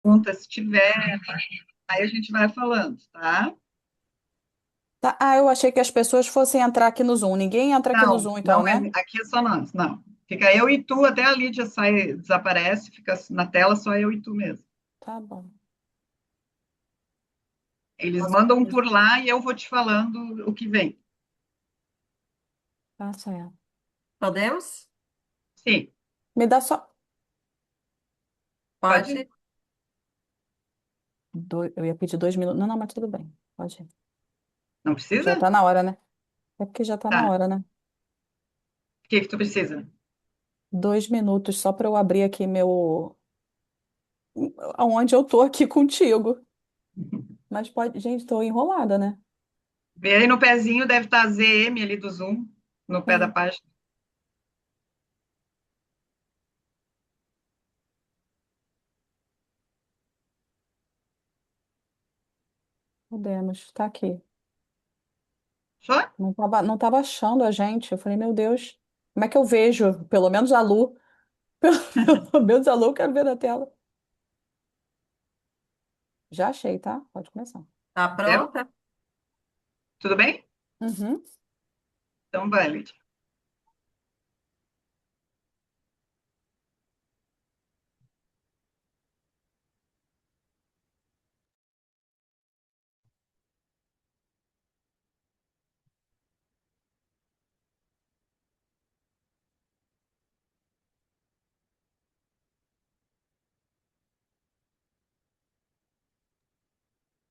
Pergunta se tiver, aí a gente vai falando, tá? Tá. Ah, eu achei que as pessoas fossem entrar aqui no Zoom. Ninguém entra aqui no Não, Zoom, então, não é, né? aqui é só nós, não. Fica eu e tu, até a Lídia sai, desaparece, fica na tela só eu e tu mesmo. Tá bom. Eles Posso mandam por começar? lá e eu vou te falando o que vem. Tá certo. Podemos? Sim, Me dá só. pode? Pode? Eu ia pedir 2 minutos. Não, não, mas tudo bem. Pode ir. Não Já precisa? tá na hora, né? É porque já tá na Tá. hora, né? O que que tu precisa? 2 minutos só para eu abrir aqui meu. Aonde eu tô aqui contigo. Mas pode. Gente, tô enrolada, né? Vê aí no pezinho, deve estar a ZM ali do Zoom, no pé da Sim, página. podemos. Tá aqui. Só? Não tava achando a gente. Eu falei, meu Deus, como é que eu vejo? Pelo menos a Lu. Pelo menos a Lu eu quero ver na tela. Já achei, tá? Pode começar. Tá Deu? pronta? Tudo bem? Uhum. Então vai, Lídia.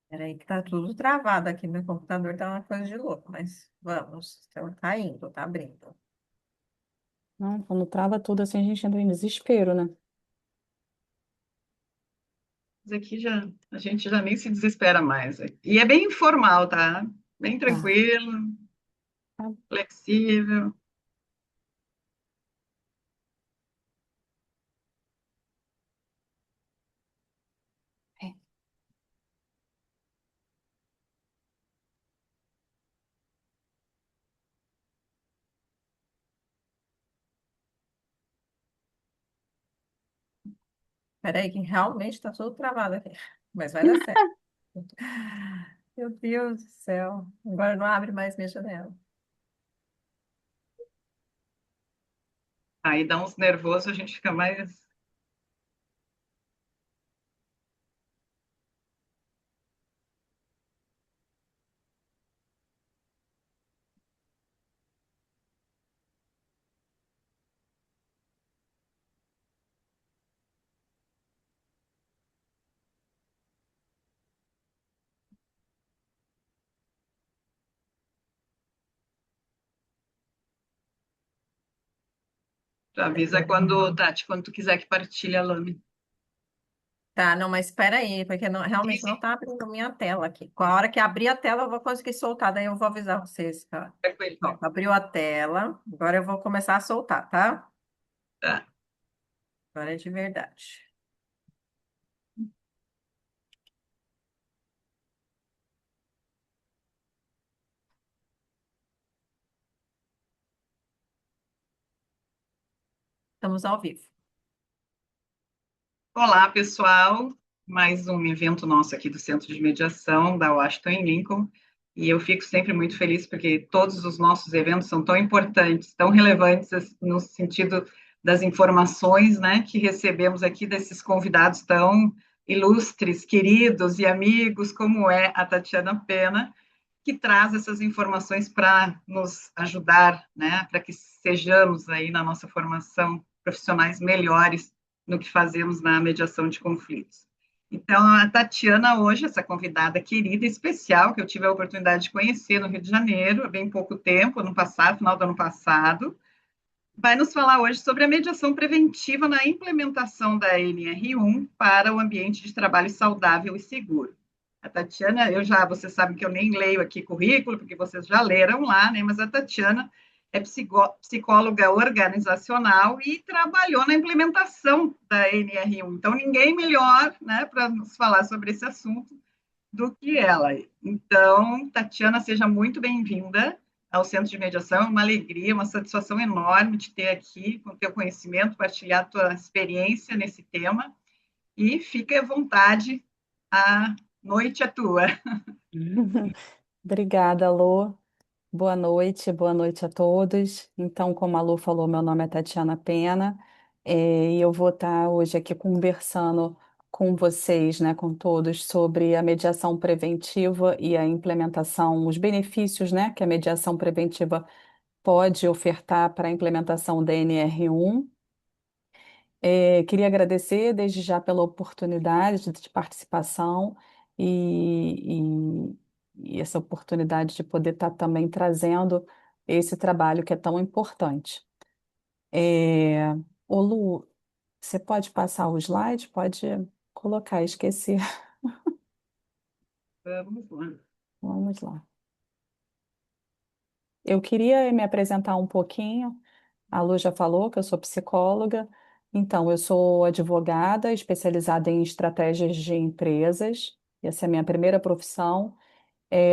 Peraí, que tá tudo travado aqui. Meu computador tá uma coisa de louco, mas vamos. Então, tá indo, tá abrindo. Não, quando trava tudo assim, a gente entra em desespero, né? Mas aqui já, a gente já nem se desespera mais. E é bem informal, tá? Bem Tá. tranquilo, Tá. flexível. É. Peraí, que realmente tá tudo travado aqui. Mas vai dar certo. Meu Deus do céu. Agora não abre mais minha janela. Aí dá uns nervosos, a gente fica mais. Tu avisa quando, Tati, quando tu quiser que partilhe a lâmina. Tá, não, mas espera aí, porque realmente não tá abrindo minha tela aqui. Com a hora que abrir a tela, eu vou conseguir soltar, daí eu vou avisar vocês, tá? Tranquilo. Pronto, abriu a tela. Agora eu vou começar a soltar, tá? Tá. Agora é de verdade. Estamos ao vivo. Olá, pessoal. Mais um evento nosso aqui do Centro de Mediação da Washington em Lincoln. E eu fico sempre muito feliz porque todos os nossos eventos são tão importantes, tão relevantes no sentido das informações, né, que recebemos aqui desses convidados tão ilustres, queridos e amigos, como é a Tatiana Pena, que traz essas informações para nos ajudar, né, para que sejamos aí na nossa formação profissionais melhores no que fazemos na mediação de conflitos. Então, a Tatiana hoje, essa convidada querida e especial, que eu tive a oportunidade de conhecer no Rio de Janeiro, há bem pouco tempo, ano passado, final do ano passado, vai nos falar hoje sobre a mediação preventiva na implementação da NR1 para o ambiente de trabalho saudável e seguro. A Tatiana, vocês sabem que eu nem leio aqui currículo, porque vocês já leram lá, né? Mas a Tatiana é psicóloga organizacional e trabalhou na implementação da NR1. Então, ninguém melhor, né, para nos falar sobre esse assunto do que ela. Então, Tatiana, seja muito bem-vinda ao Centro de Mediação. É uma alegria, uma satisfação enorme te ter aqui, com o teu conhecimento, partilhar a tua experiência nesse tema. e fique à vontade, a noite é tua. Obrigada, Lô. Boa noite a todos. Então, como a Lu falou, meu nome é Tatiana Pena, e eu vou estar hoje aqui conversando com vocês, né, com todos, sobre a mediação preventiva e a implementação, os benefícios, né, que a mediação preventiva pode ofertar para a implementação da NR1. Queria agradecer desde já pela oportunidade de participação e, e essa oportunidade de poder estar também trazendo esse trabalho que é tão importante. É, Ô Lu, você pode passar o slide? Pode colocar, esqueci. Vamos lá. Vamos lá. Eu queria me apresentar um pouquinho. A Lu já falou que eu sou psicóloga, então eu sou advogada especializada em estratégias de empresas. Essa é a minha primeira profissão.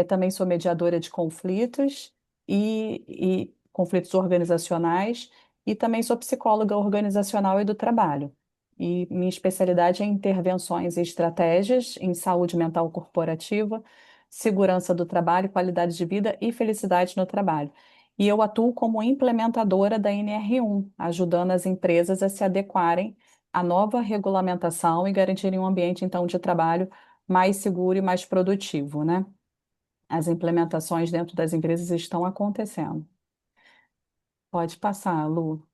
Também sou mediadora de conflitos e conflitos organizacionais e também sou psicóloga organizacional e do trabalho. E minha especialidade é em intervenções e estratégias em saúde mental corporativa, segurança do trabalho, qualidade de vida e felicidade no trabalho. E eu atuo como implementadora da NR1, ajudando as empresas a se adequarem à nova regulamentação e garantirem um ambiente, então, de trabalho mais seguro e mais produtivo, né? As implementações dentro das empresas estão acontecendo. Pode passar, Lu.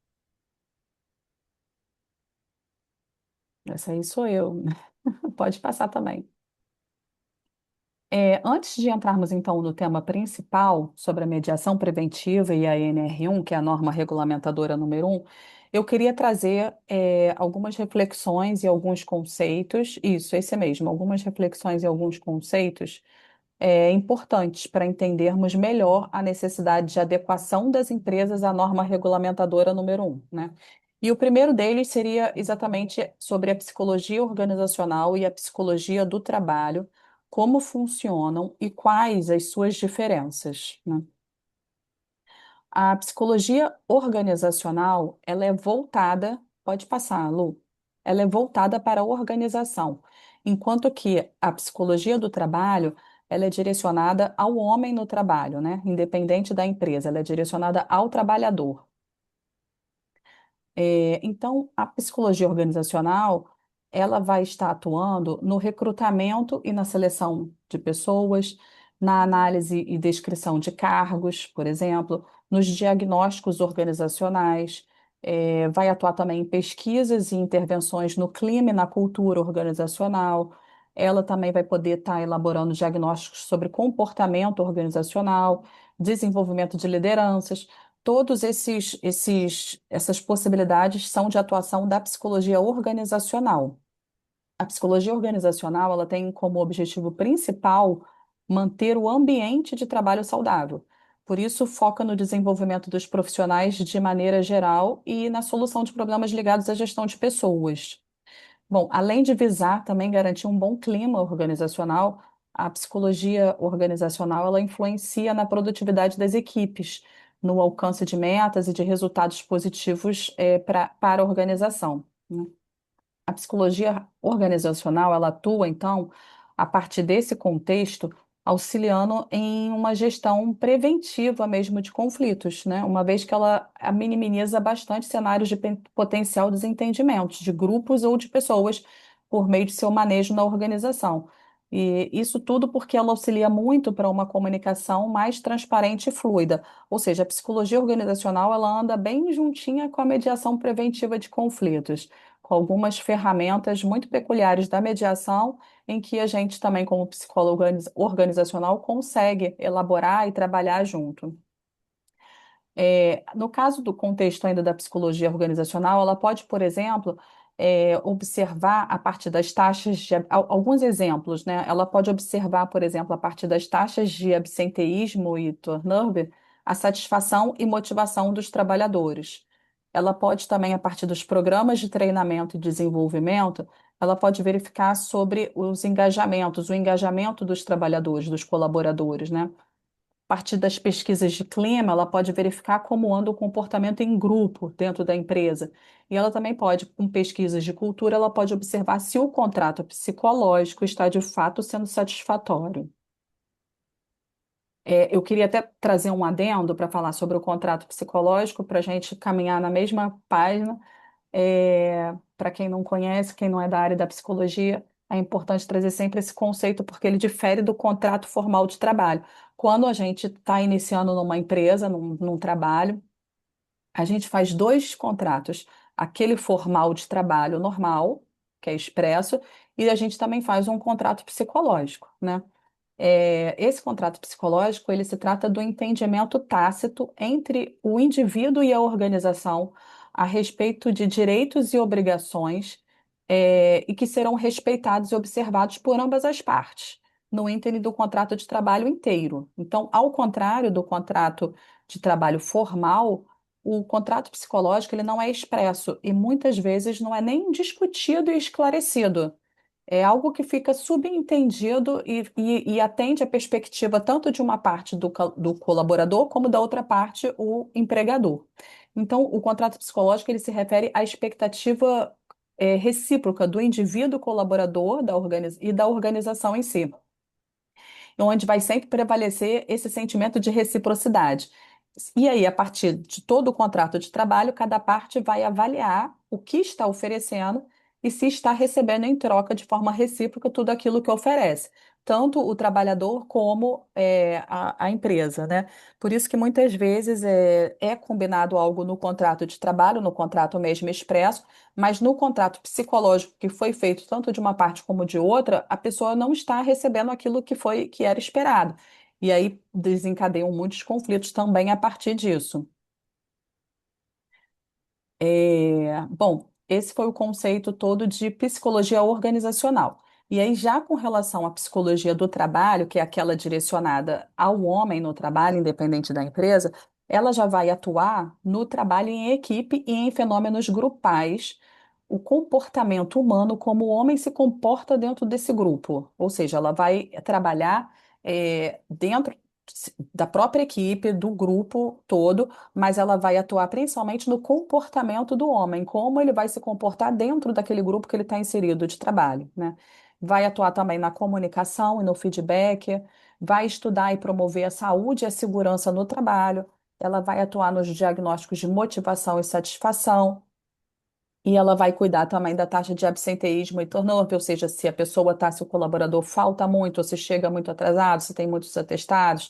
Essa aí sou eu. Pode passar também. Antes de entrarmos então no tema principal sobre a mediação preventiva e a NR1, que é a norma regulamentadora número 1, eu queria trazer algumas reflexões e alguns conceitos, isso, esse mesmo, algumas reflexões e alguns conceitos importantes para entendermos melhor a necessidade de adequação das empresas à norma regulamentadora número 1, né? E o primeiro deles seria exatamente sobre a psicologia organizacional e a psicologia do trabalho, como funcionam e quais as suas diferenças, né? A psicologia organizacional, ela é voltada, pode passar, Lu, ela é voltada para a organização, enquanto que a psicologia do trabalho, ela é direcionada ao homem no trabalho, né? Independente da empresa, ela é direcionada ao trabalhador. Então, a psicologia organizacional, ela vai estar atuando no recrutamento e na seleção de pessoas, na análise e descrição de cargos, por exemplo, nos diagnósticos organizacionais, vai atuar também em pesquisas e intervenções no clima e na cultura organizacional. Ela também vai poder estar elaborando diagnósticos sobre comportamento organizacional, desenvolvimento de lideranças. Todos essas possibilidades são de atuação da psicologia organizacional. A psicologia organizacional, ela tem como objetivo principal manter o ambiente de trabalho saudável. Por isso, foca no desenvolvimento dos profissionais de maneira geral e na solução de problemas ligados à gestão de pessoas. Bom, além de visar também garantir um bom clima organizacional, a psicologia organizacional ela influencia na produtividade das equipes, no alcance de metas e de resultados positivos para a organização, né? A psicologia organizacional, ela atua, então, a partir desse contexto, auxiliando em uma gestão preventiva mesmo de conflitos, né? Uma vez que ela minimiza bastante cenários de potencial desentendimentos de grupos ou de pessoas por meio de seu manejo na organização. E isso tudo porque ela auxilia muito para uma comunicação mais transparente e fluida. Ou seja, a psicologia organizacional, ela anda bem juntinha com a mediação preventiva de conflitos, com algumas ferramentas muito peculiares da mediação, em que a gente também, como psicólogo organizacional, consegue elaborar e trabalhar junto. No caso do contexto ainda da psicologia organizacional, ela pode, por exemplo, observar a partir das taxas de alguns exemplos, né? Ela pode observar, por exemplo, a partir das taxas de absenteísmo e turnover, a satisfação e motivação dos trabalhadores. Ela pode também, a partir dos programas de treinamento e desenvolvimento, ela pode verificar sobre os engajamentos, o engajamento dos trabalhadores, dos colaboradores, né? partir das pesquisas de clima, ela pode verificar como anda o comportamento em grupo dentro da empresa. E ela também pode, com pesquisas de cultura, ela pode observar se o contrato psicológico está de fato sendo satisfatório. Eu queria até trazer um adendo para falar sobre o contrato psicológico, para a gente caminhar na mesma página. Para quem não conhece, quem não é da área da psicologia, é importante trazer sempre esse conceito, porque ele difere do contrato formal de trabalho. Quando a gente está iniciando numa empresa, num trabalho, a gente faz dois contratos: aquele formal de trabalho normal, que é expresso, e a gente também faz um contrato psicológico, né? Esse contrato psicológico, ele se trata do entendimento tácito entre o indivíduo e a organização a respeito de direitos e obrigações, e que serão respeitados e observados por ambas as partes, no ínterim do contrato de trabalho inteiro. Então, ao contrário do contrato de trabalho formal, o contrato psicológico ele não é expresso e muitas vezes não é nem discutido e esclarecido. É algo que fica subentendido e atende a perspectiva tanto de uma parte do colaborador como da outra parte, o empregador. Então, o contrato psicológico ele se refere à expectativa recíproca do indivíduo colaborador e da organização em si, onde vai sempre prevalecer esse sentimento de reciprocidade. E aí, a partir de todo o contrato de trabalho, cada parte vai avaliar o que está oferecendo e se está recebendo em troca de forma recíproca tudo aquilo que oferece, tanto o trabalhador como a empresa, né? Por isso que muitas vezes é combinado algo no contrato de trabalho, no contrato mesmo expresso, mas no contrato psicológico que foi feito tanto de uma parte como de outra, a pessoa não está recebendo aquilo que era esperado. E aí desencadeiam muitos conflitos também a partir disso. Bom, esse foi o conceito todo de psicologia organizacional. E aí, já com relação à psicologia do trabalho, que é aquela direcionada ao homem no trabalho, independente da empresa, ela já vai atuar no trabalho em equipe e em fenômenos grupais, o comportamento humano, como o homem se comporta dentro desse grupo. Ou seja, ela vai trabalhar dentro da própria equipe, do grupo todo, mas ela vai atuar principalmente no comportamento do homem, como ele vai se comportar dentro daquele grupo que ele está inserido de trabalho, né? Vai atuar também na comunicação e no feedback, vai estudar e promover a saúde e a segurança no trabalho, ela vai atuar nos diagnósticos de motivação e satisfação. E ela vai cuidar também da taxa de absenteísmo e turnover, ou seja, se a pessoa está, se o colaborador falta muito, ou se chega muito atrasado, se tem muitos atestados.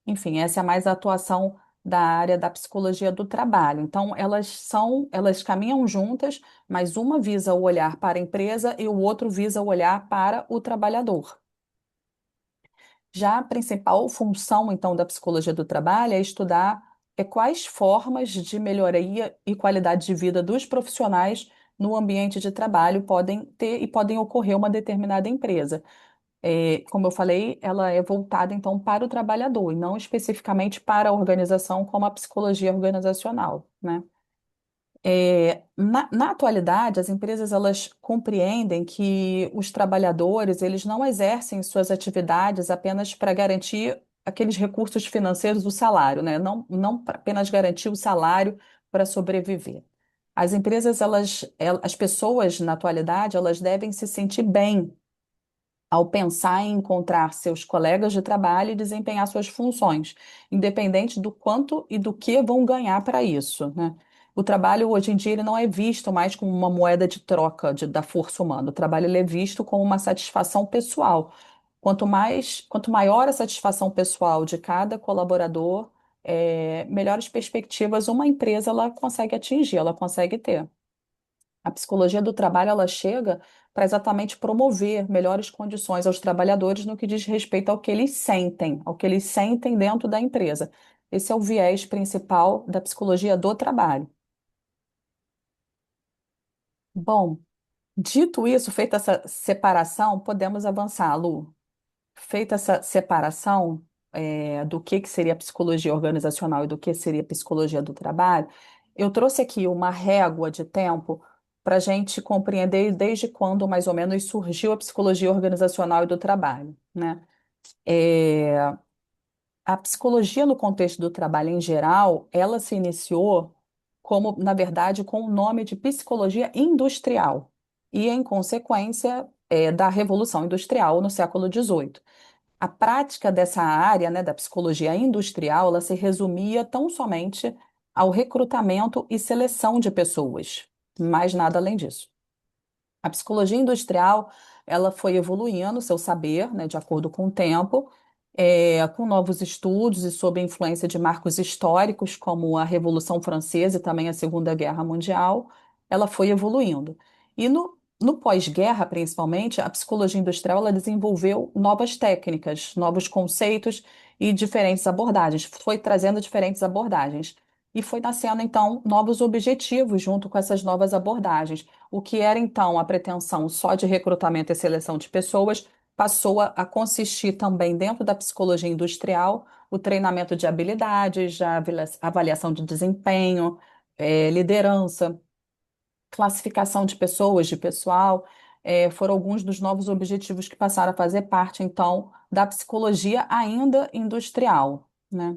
Enfim, essa é mais a atuação da área da psicologia do trabalho. Então, elas caminham juntas, mas uma visa o olhar para a empresa e o outro visa o olhar para o trabalhador. Já a principal função, então, da psicologia do trabalho é estudar quais formas de melhoria e qualidade de vida dos profissionais no ambiente de trabalho podem ter e podem ocorrer uma determinada empresa. Como eu falei, ela é voltada, então, para o trabalhador e não especificamente para a organização, como a psicologia organizacional, né? Na atualidade, as empresas elas compreendem que os trabalhadores eles não exercem suas atividades apenas para garantir aqueles recursos financeiros do salário, né? Não para apenas garantir o salário para sobreviver. As empresas, as pessoas na atualidade, elas devem se sentir bem ao pensar em encontrar seus colegas de trabalho e desempenhar suas funções, independente do quanto e do que vão ganhar para isso, né? O trabalho hoje em dia ele não é visto mais como uma moeda de troca da força humana. O trabalho ele é visto como uma satisfação pessoal. Quanto maior a satisfação pessoal de cada colaborador, melhores perspectivas uma empresa ela consegue atingir, ela consegue ter. A psicologia do trabalho ela chega para exatamente promover melhores condições aos trabalhadores no que diz respeito ao que eles sentem dentro da empresa. Esse é o viés principal da psicologia do trabalho. Bom, dito isso, feita essa separação, podemos avançar, Lu. Feita essa separação, do que seria psicologia organizacional e do que seria psicologia do trabalho, eu trouxe aqui uma régua de tempo para a gente compreender desde quando, mais ou menos, surgiu a psicologia organizacional e do trabalho, né? a psicologia no contexto do trabalho em geral, ela se iniciou como, na verdade, com o nome de psicologia industrial e, em consequência, da Revolução Industrial no século XVIII. A prática dessa área, né, da psicologia industrial, ela se resumia tão somente ao recrutamento e seleção de pessoas, mais nada além disso. A psicologia industrial, ela foi evoluindo seu saber, né, de acordo com o tempo, com novos estudos e sob a influência de marcos históricos, como a Revolução Francesa e também a Segunda Guerra Mundial, ela foi evoluindo. E no pós-guerra, principalmente, a psicologia industrial ela desenvolveu novas técnicas, novos conceitos e diferentes abordagens, foi trazendo diferentes abordagens. E foi nascendo, então, novos objetivos junto com essas novas abordagens. O que era então a pretensão só de recrutamento e seleção de pessoas passou a consistir também dentro da psicologia industrial o treinamento de habilidades, a avaliação de desempenho, liderança, classificação de pessoas, de pessoal, foram alguns dos novos objetivos que passaram a fazer parte então da psicologia ainda industrial, né?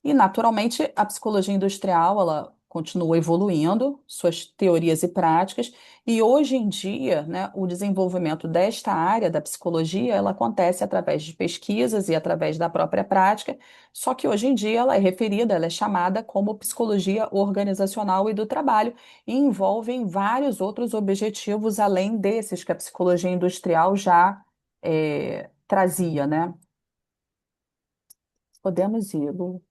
E, naturalmente, a psicologia industrial, ela continua evoluindo suas teorias e práticas, e hoje em dia, né, o desenvolvimento desta área da psicologia, ela acontece através de pesquisas e através da própria prática, só que hoje em dia ela é referida, ela é chamada como psicologia organizacional e do trabalho, e envolve vários outros objetivos além desses que a psicologia industrial já trazia, né? Podemos ir, Lu.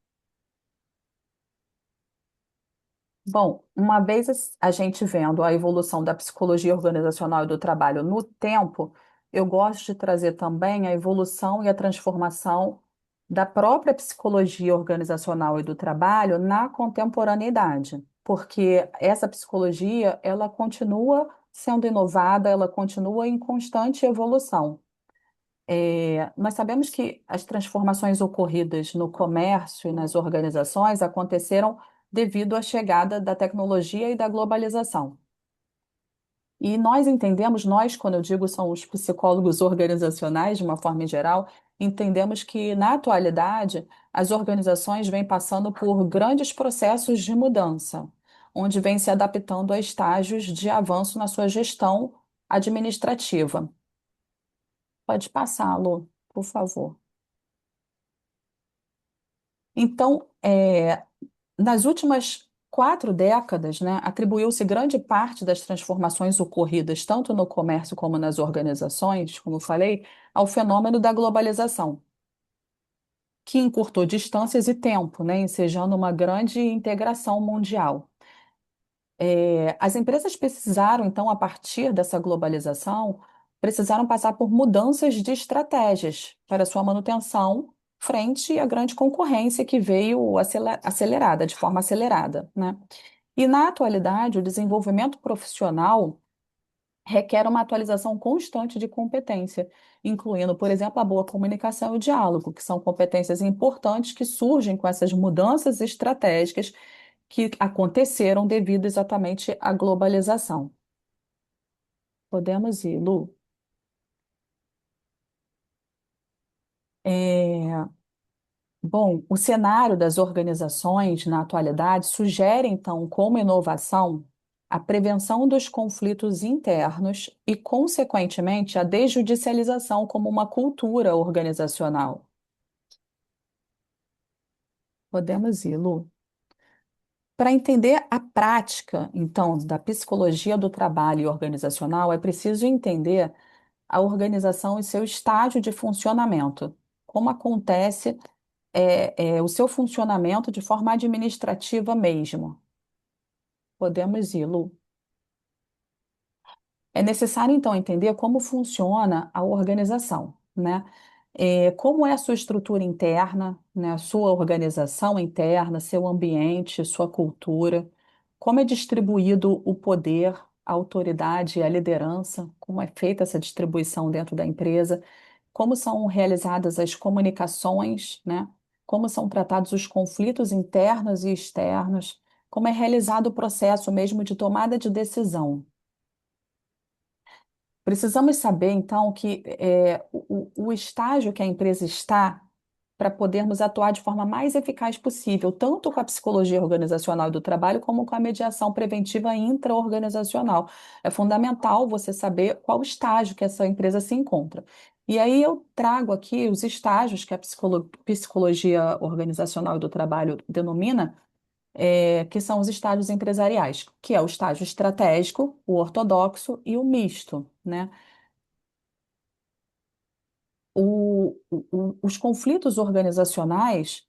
Bom, uma vez a gente vendo a evolução da psicologia organizacional e do trabalho no tempo, eu gosto de trazer também a evolução e a transformação da própria psicologia organizacional e do trabalho na contemporaneidade, porque essa psicologia, ela continua sendo inovada, ela continua em constante evolução. Nós sabemos que as transformações ocorridas no comércio e nas organizações aconteceram devido à chegada da tecnologia e da globalização. E nós entendemos, nós, quando eu digo são os psicólogos organizacionais, de uma forma geral, entendemos que, na atualidade, as organizações vêm passando por grandes processos de mudança, onde vêm se adaptando a estágios de avanço na sua gestão administrativa. Pode passar, Lu, por favor. Então, nas últimas 4 décadas, né, atribuiu-se grande parte das transformações ocorridas tanto no comércio como nas organizações, como eu falei, ao fenômeno da globalização, que encurtou distâncias e tempo, né, ensejando uma grande integração mundial. As empresas precisaram, então, a partir dessa globalização, precisaram passar por mudanças de estratégias para sua manutenção frente à grande concorrência que veio acelerada, de forma acelerada, né? E na atualidade, o desenvolvimento profissional requer uma atualização constante de competência, incluindo, por exemplo, a boa comunicação e o diálogo, que são competências importantes que surgem com essas mudanças estratégicas que aconteceram devido exatamente à globalização. Podemos ir, Lu. É, Bom, o cenário das organizações na atualidade sugere, então, como inovação, a prevenção dos conflitos internos e, consequentemente, a desjudicialização como uma cultura organizacional. Podemos ir, Lu. Para entender a prática, então, da psicologia do trabalho e organizacional, é preciso entender a organização e seu estágio de funcionamento. Como acontece o seu funcionamento de forma administrativa mesmo. Podemos ir, Lu. É necessário, então, entender como funciona a organização, né? Como é a sua estrutura interna, né? A sua organização interna, seu ambiente, sua cultura, como é distribuído o poder, a autoridade e a liderança, como é feita essa distribuição dentro da empresa, como são realizadas as comunicações, né? Como são tratados os conflitos internos e externos, como é realizado o processo mesmo de tomada de decisão. Precisamos saber, então, que o estágio que a empresa está para podermos atuar de forma mais eficaz possível, tanto com a psicologia organizacional e do trabalho, como com a mediação preventiva intra-organizacional. É fundamental você saber qual estágio que essa empresa se encontra. E aí eu trago aqui os estágios que a psicologia organizacional e do trabalho denomina, que são os estágios empresariais, que é o estágio estratégico, o ortodoxo e o misto, né? Os conflitos organizacionais,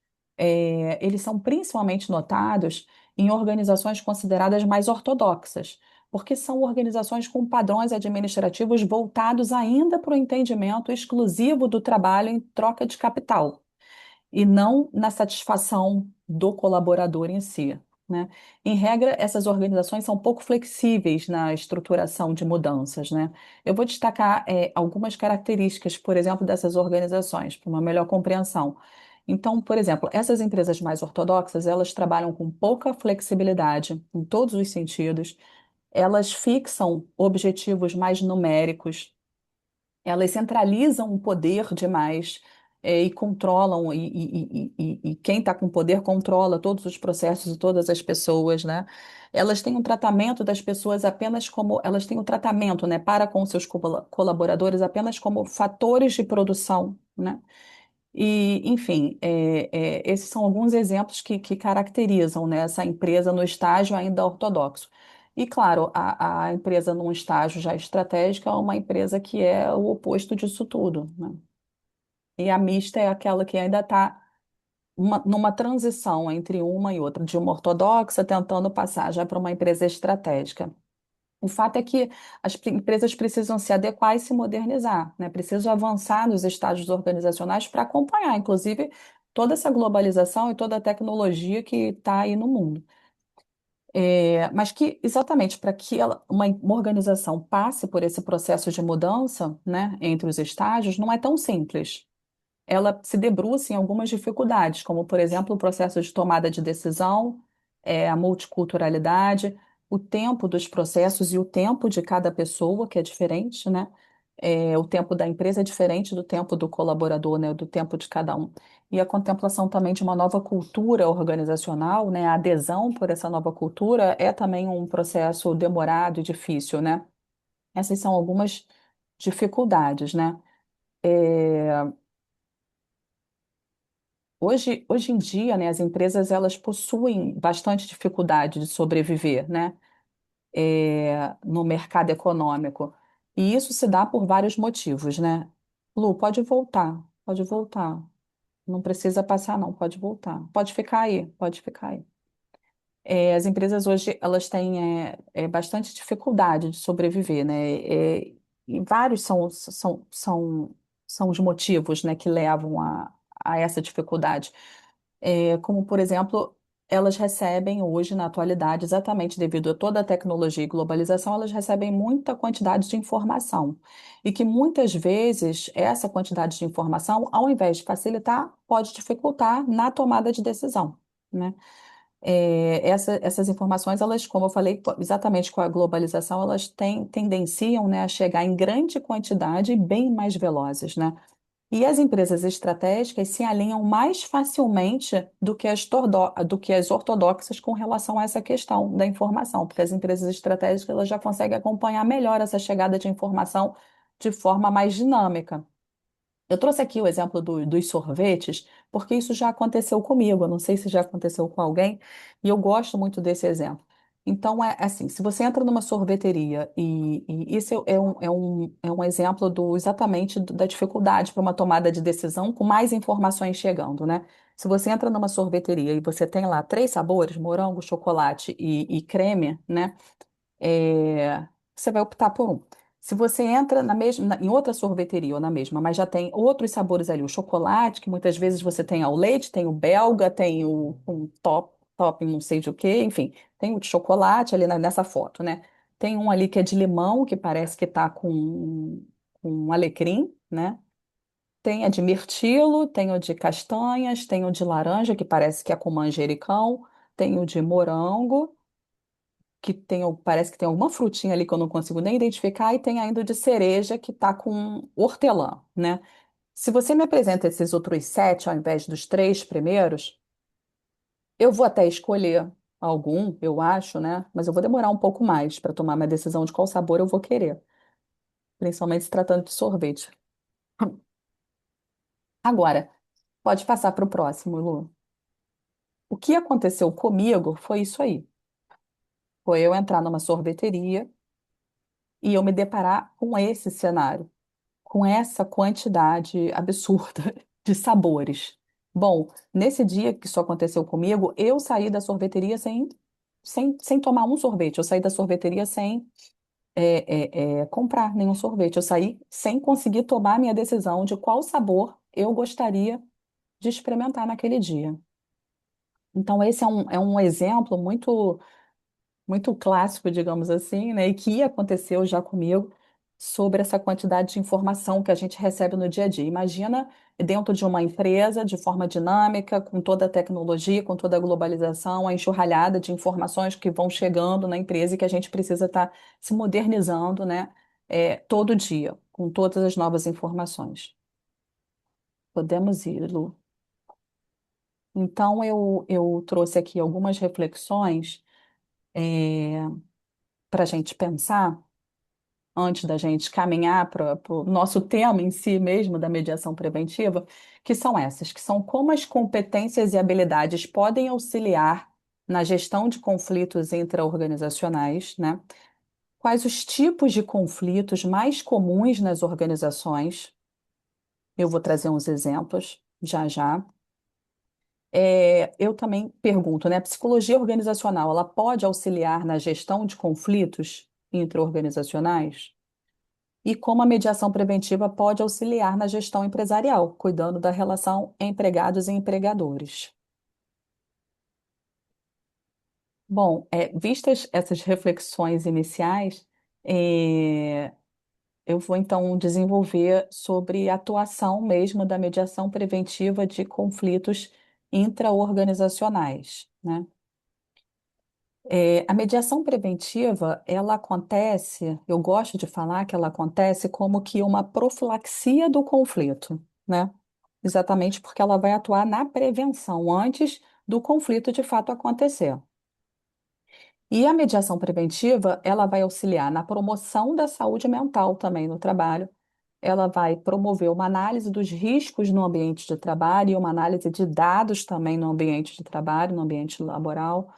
eles são principalmente notados em organizações consideradas mais ortodoxas, porque são organizações com padrões administrativos voltados ainda para o entendimento exclusivo do trabalho em troca de capital e não na satisfação do colaborador em si, né? Em regra, essas organizações são pouco flexíveis na estruturação de mudanças, né? Eu vou destacar, algumas características, por exemplo, dessas organizações, para uma melhor compreensão. Então, por exemplo, essas empresas mais ortodoxas, elas trabalham com pouca flexibilidade em todos os sentidos, elas fixam objetivos mais numéricos, elas centralizam o poder demais, e controlam, e quem está com poder controla todos os processos e todas as pessoas, né? Elas têm um tratamento das pessoas apenas como, elas têm um tratamento, né, para com seus colaboradores apenas como fatores de produção, né? E, enfim, esses são alguns exemplos que caracterizam, né, essa empresa no estágio ainda ortodoxo. E, claro, a empresa num estágio já estratégico é uma empresa que é o oposto disso tudo, né? E a mista é aquela que ainda está numa transição entre uma e outra, de uma ortodoxa tentando passar já para uma empresa estratégica. O fato é que as empresas precisam se adequar e se modernizar, né? Precisam avançar nos estágios organizacionais para acompanhar, inclusive, toda essa globalização e toda a tecnologia que está aí no mundo. Mas que, exatamente, para que uma organização passe por esse processo de mudança, né, entre os estágios, não é tão simples. Ela se debruça em algumas dificuldades, como, por exemplo, o processo de tomada de decisão, a multiculturalidade, o tempo dos processos e o tempo de cada pessoa, que é diferente, né? O tempo da empresa é diferente do tempo do colaborador, né? Do tempo de cada um. E a contemplação também de uma nova cultura organizacional, né? A adesão por essa nova cultura é também um processo demorado e difícil, né? Essas são algumas dificuldades, né? É, hoje em dia, né, as empresas elas possuem bastante dificuldade de sobreviver, né, no mercado econômico. E isso se dá por vários motivos, né? Lu, pode voltar, pode voltar. Não precisa passar, não, pode voltar. Pode ficar aí, pode ficar aí. As empresas hoje elas têm bastante dificuldade de sobreviver, né? E vários são os motivos, né, que levam a essa dificuldade. Como, por exemplo, elas recebem hoje, na atualidade, exatamente devido a toda a tecnologia e globalização, elas recebem muita quantidade de informação. E que muitas vezes essa quantidade de informação, ao invés de facilitar, pode dificultar na tomada de decisão, né? Essas informações, elas, como eu falei, exatamente com a globalização, elas tendenciam, né, a chegar em grande quantidade e bem mais velozes, né? E as empresas estratégicas se alinham mais facilmente do que as ortodoxas com relação a essa questão da informação, porque as empresas estratégicas elas já conseguem acompanhar melhor essa chegada de informação de forma mais dinâmica. Eu trouxe aqui o exemplo dos sorvetes, porque isso já aconteceu comigo, eu não sei se já aconteceu com alguém, e eu gosto muito desse exemplo. Então, é assim, se você entra numa sorveteria, e esse é um exemplo exatamente da dificuldade para uma tomada de decisão com mais informações chegando, né? Se você entra numa sorveteria e você tem lá três sabores, morango, chocolate e creme, né? Você vai optar por um. Se você entra em outra sorveteria ou na mesma, mas já tem outros sabores ali, o chocolate, que muitas vezes você tem ao leite, tem o belga, tem o um topping não sei de o quê, enfim, tem o de chocolate ali nessa foto, né? Tem um ali que é de limão, que parece que tá com um alecrim, né? Tem a de mirtilo, tem o de castanhas, tem o de laranja, que parece que é com manjericão, tem o de morango que tem, parece que tem alguma frutinha ali que eu não consigo nem identificar, e tem ainda o de cereja que está com hortelã, né? Se você me apresenta esses outros sete ao invés dos três primeiros, eu vou até escolher algum, eu acho, né? Mas eu vou demorar um pouco mais para tomar minha decisão de qual sabor eu vou querer, principalmente se tratando de sorvete. Agora, pode passar para o próximo, Lu. O que aconteceu comigo foi isso aí. Foi eu entrar numa sorveteria e eu me deparar com esse cenário, com essa quantidade absurda de sabores. Bom, nesse dia que isso aconteceu comigo, eu saí da sorveteria sem tomar um sorvete. Eu saí da sorveteria sem comprar nenhum sorvete. Eu saí sem conseguir tomar minha decisão de qual sabor eu gostaria de experimentar naquele dia. Então, esse é um exemplo muito clássico, digamos assim, né? E que aconteceu já comigo sobre essa quantidade de informação que a gente recebe no dia a dia. Imagina dentro de uma empresa, de forma dinâmica, com toda a tecnologia, com toda a globalização, a enxurralhada de informações que vão chegando na empresa e que a gente precisa estar se modernizando, né? Todo dia, com todas as novas informações. Podemos ir, Lu. Então, eu trouxe aqui algumas reflexões para a gente pensar antes da gente caminhar para o nosso tema em si mesmo da mediação preventiva, que são essas, que são como as competências e habilidades podem auxiliar na gestão de conflitos intra-organizacionais, né? Quais os tipos de conflitos mais comuns nas organizações? Eu vou trazer uns exemplos já já. Eu também pergunto, né? A psicologia organizacional, ela pode auxiliar na gestão de conflitos intra-organizacionais? E como a mediação preventiva pode auxiliar na gestão empresarial, cuidando da relação empregados e empregadores. Bom, vistas essas reflexões iniciais, eh, eu vou então desenvolver sobre a atuação mesmo da mediação preventiva de conflitos intra-organizacionais, né? A mediação preventiva, ela acontece, eu gosto de falar que ela acontece como que uma profilaxia do conflito, né? Exatamente porque ela vai atuar na prevenção antes do conflito de fato acontecer. E a mediação preventiva, ela vai auxiliar na promoção da saúde mental também no trabalho. Ela vai promover uma análise dos riscos no ambiente de trabalho e uma análise de dados também no ambiente de trabalho, no ambiente laboral,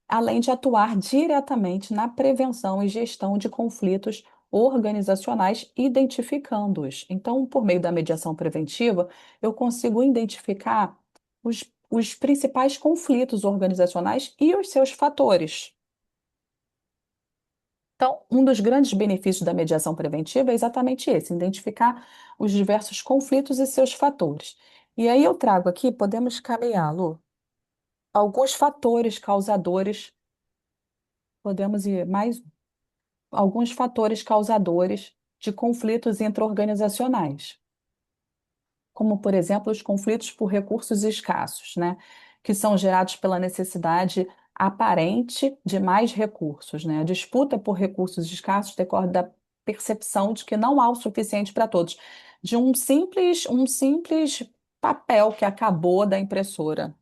além de atuar diretamente na prevenção e gestão de conflitos organizacionais, identificando-os. Então, por meio da mediação preventiva, eu consigo identificar os principais conflitos organizacionais e os seus fatores. Então, um dos grandes benefícios da mediação preventiva é exatamente esse, identificar os diversos conflitos e seus fatores. E aí eu trago aqui, podemos caminhar, Lu, alguns fatores causadores, podemos ir mais alguns fatores causadores de conflitos intra-organizacionais, como, por exemplo, os conflitos por recursos escassos, né, que são gerados pela necessidade aparente de mais recursos, né? A disputa por recursos escassos decorre da percepção de que não há o suficiente para todos, de um simples papel que acabou da impressora.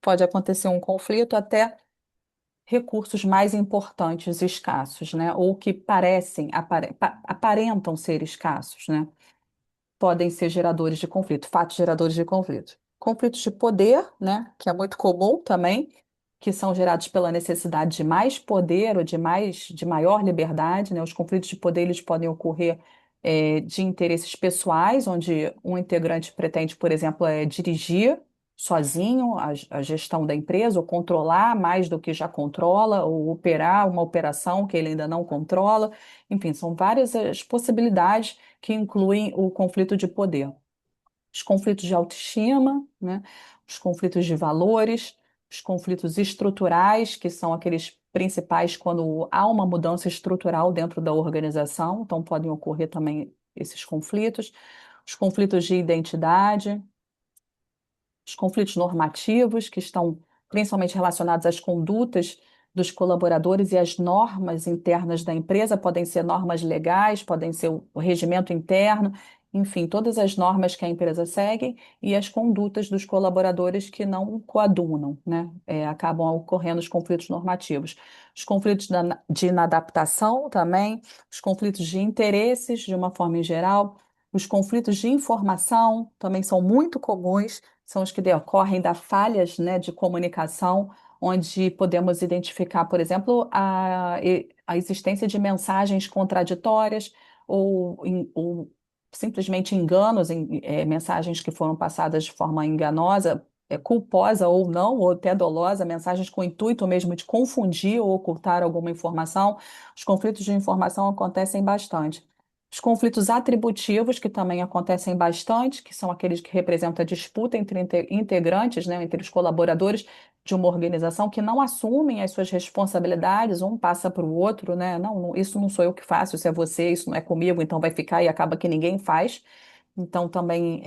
Pode acontecer um conflito até recursos mais importantes escassos, né? Ou que aparentam ser escassos, né? Podem ser geradores de conflito, fatos geradores de conflito. Conflitos de poder, né? Que é muito comum também, que são gerados pela necessidade de mais poder ou de maior liberdade, né? Os conflitos de poder eles podem ocorrer de interesses pessoais, onde um integrante pretende, por exemplo, dirigir sozinho a gestão da empresa, ou controlar mais do que já controla, ou operar uma operação que ele ainda não controla. Enfim, são várias as possibilidades que incluem o conflito de poder. Os conflitos de autoestima, né? Os conflitos de valores, os conflitos estruturais, que são aqueles principais quando há uma mudança estrutural dentro da organização, então podem ocorrer também esses conflitos. Os conflitos de identidade, os conflitos normativos, que estão principalmente relacionados às condutas dos colaboradores e às normas internas da empresa, podem ser normas legais, podem ser o regimento interno, enfim, todas as normas que a empresa segue e as condutas dos colaboradores que não coadunam, né? Acabam ocorrendo os conflitos normativos. Os conflitos de inadaptação também, os conflitos de interesses, de uma forma em geral, os conflitos de informação também são muito comuns, são os que decorrem da falhas, né, de comunicação, onde podemos identificar, por exemplo, a existência de mensagens contraditórias ou simplesmente enganos, mensagens que foram passadas de forma enganosa, culposa ou não, ou até dolosa, mensagens com o intuito mesmo de confundir ou ocultar alguma informação. Os conflitos de informação acontecem bastante. Os conflitos atributivos, que também acontecem bastante, que são aqueles que representam a disputa entre integrantes, né, entre os colaboradores de uma organização que não assumem as suas responsabilidades, um passa para o outro, né? Não, isso não sou eu que faço, isso é você, isso não é comigo, então vai ficar e acaba que ninguém faz. Então, também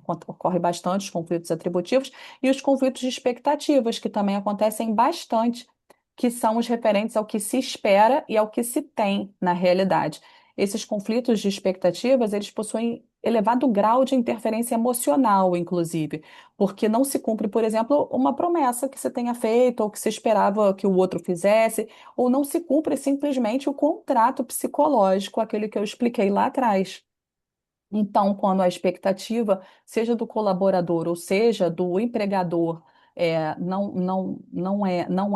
ocorre bastante os conflitos atributivos e os conflitos de expectativas, que também acontecem bastante, que são os referentes ao que se espera e ao que se tem na realidade. Esses conflitos de expectativas, eles possuem elevado grau de interferência emocional, inclusive, porque não se cumpre, por exemplo, uma promessa que você tenha feito ou que se esperava que o outro fizesse, ou não se cumpre simplesmente o contrato psicológico, aquele que eu expliquei lá atrás. Então, quando a expectativa, seja do colaborador ou seja do empregador, não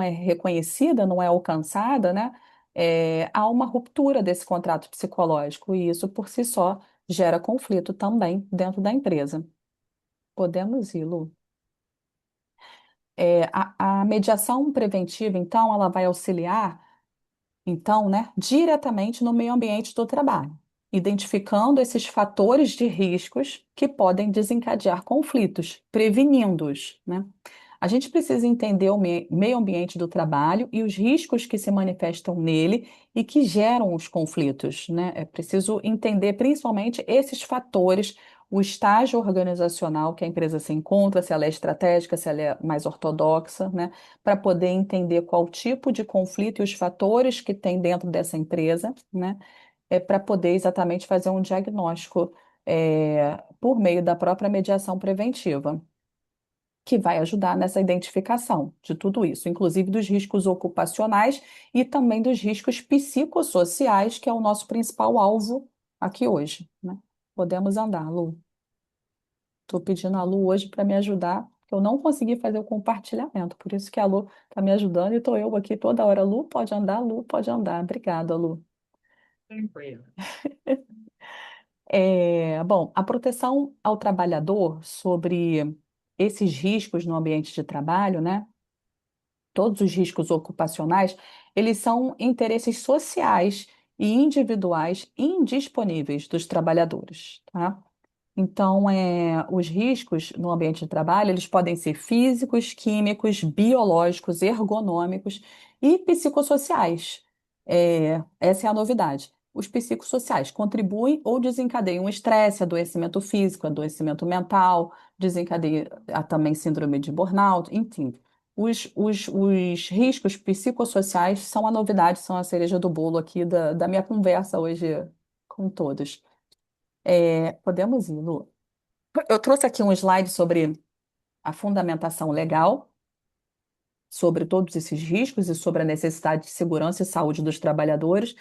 é reconhecida, não é alcançada, né? Há uma ruptura desse contrato psicológico e isso, por si só, gera conflito também dentro da empresa. Podemos ir, Lu. A mediação preventiva, então, ela vai auxiliar então, né, diretamente no meio ambiente do trabalho, identificando esses fatores de riscos que podem desencadear conflitos, prevenindo-os, né? A gente precisa entender o meio ambiente do trabalho e os riscos que se manifestam nele e que geram os conflitos, né? É preciso entender principalmente esses fatores, o estágio organizacional que a empresa se encontra, se ela é estratégica, se ela é mais ortodoxa, né? Para poder entender qual tipo de conflito e os fatores que tem dentro dessa empresa, né? Para poder exatamente fazer um diagnóstico, por meio da própria mediação preventiva que vai ajudar nessa identificação de tudo isso, inclusive dos riscos ocupacionais e também dos riscos psicossociais, que é o nosso principal alvo aqui hoje, né? Podemos andar, Lu. Estou pedindo a Lu hoje para me ajudar, porque eu não consegui fazer o compartilhamento, por isso que a Lu está me ajudando e estou eu aqui toda hora. Lu, pode andar, Lu, pode andar. Obrigada, Lu. Tranquilo. Bom, a proteção ao trabalhador sobre esses riscos no ambiente de trabalho, né? Todos os riscos ocupacionais, eles são interesses sociais e individuais indisponíveis dos trabalhadores, tá? Então, os riscos no ambiente de trabalho, eles podem ser físicos, químicos, biológicos, ergonômicos e psicossociais. Essa é a novidade. Os psicossociais contribuem ou desencadeiam estresse, adoecimento físico, adoecimento mental, desencadeia também síndrome de burnout, enfim. Os riscos psicossociais são a novidade, são a cereja do bolo aqui da minha conversa hoje com todos. Podemos ir, Lu. Eu trouxe aqui um slide sobre a fundamentação legal, sobre todos esses riscos e sobre a necessidade de segurança e saúde dos trabalhadores,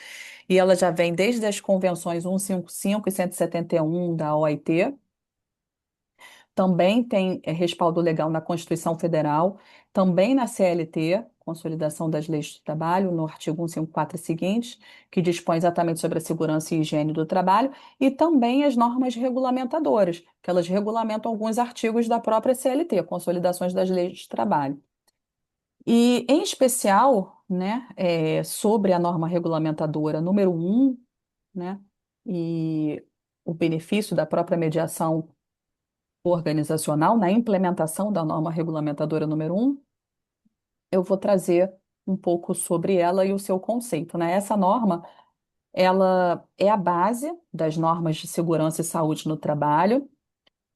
e ela já vem desde as convenções 155 e 171 da OIT. Também tem respaldo legal na Constituição Federal, também na CLT, Consolidação das Leis do Trabalho, no artigo 154 e seguintes, que dispõe exatamente sobre a segurança e higiene do trabalho, e também as normas regulamentadoras, que elas regulamentam alguns artigos da própria CLT, Consolidações das Leis do Trabalho. E, em especial, né, sobre a norma regulamentadora número 1, né, e o benefício da própria mediação organizacional, na implementação da norma regulamentadora número 1, eu vou trazer um pouco sobre ela e o seu conceito, né? Essa norma, ela é a base das normas de segurança e saúde no trabalho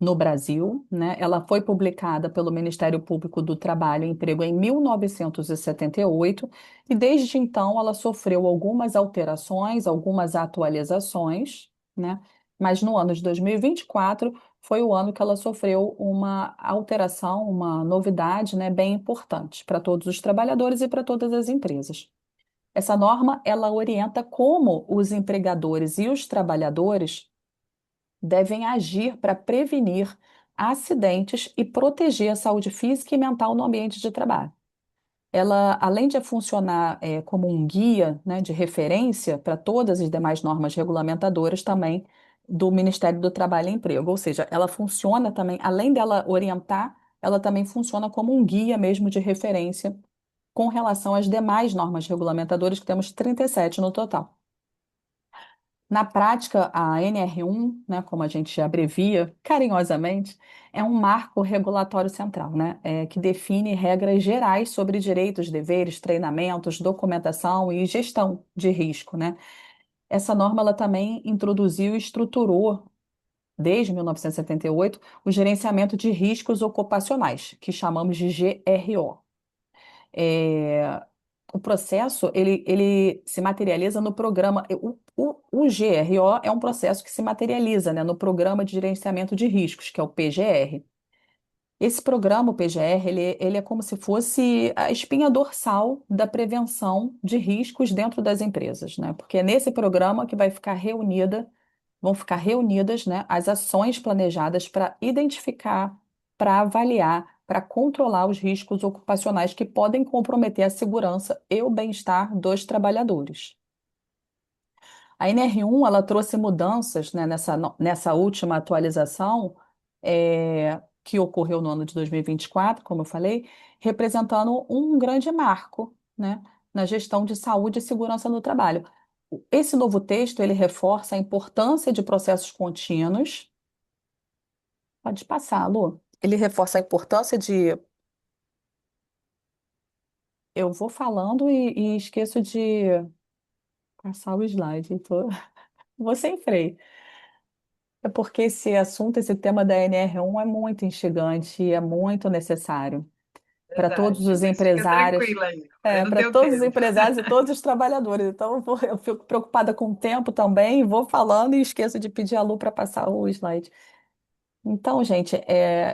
no Brasil, né? Ela foi publicada pelo Ministério Público do Trabalho e Emprego em 1978 e desde então ela sofreu algumas alterações, algumas atualizações, né? mas no ano de 2024 foi o ano que ela sofreu uma alteração, uma novidade, né, bem importante para todos os trabalhadores e para todas as empresas. Essa norma, ela orienta como os empregadores e os trabalhadores devem agir para prevenir acidentes e proteger a saúde física e mental no ambiente de trabalho. Ela, além de funcionar como um guia, né, de referência para todas as demais normas regulamentadoras também do Ministério do Trabalho e Emprego, ou seja, ela funciona também, além dela orientar, ela também funciona como um guia mesmo de referência com relação às demais normas regulamentadoras, que temos 37 no total. Na prática, a NR1, né, como a gente abrevia carinhosamente, é um marco regulatório central, né, que define regras gerais sobre direitos, deveres, treinamentos, documentação e gestão de risco, né. Essa norma ela também introduziu e estruturou, desde 1978, o gerenciamento de riscos ocupacionais, que chamamos de GRO. É, o processo ele se materializa no programa. O GRO é um processo que se materializa, né, no Programa de Gerenciamento de Riscos, que é o PGR. Esse programa, o PGR, ele é como se fosse a espinha dorsal da prevenção de riscos dentro das empresas, né? Porque é nesse programa que vão ficar reunidas, né, as ações planejadas para identificar, para avaliar, para controlar os riscos ocupacionais que podem comprometer a segurança e o bem-estar dos trabalhadores. A NR1 ela trouxe mudanças, né, nessa última atualização, que ocorreu no ano de 2024, como eu falei, representando um grande marco, né, na gestão de saúde e segurança no trabalho. Esse novo texto ele reforça a importância de processos contínuos. Pode passar, Lu. Ele reforça a importância de. Eu vou falando e esqueço de passar o slide. Vou sem freio. É porque esse assunto, esse tema da NR1 é muito instigante e é muito necessário para todos Verdade, os mas fica empresários, tranquila aí, é no para teu todos os tempo. empresários e todos os trabalhadores. Então, eu fico preocupada com o tempo também, vou falando e esqueço de pedir a Lu para passar o slide. Então, gente,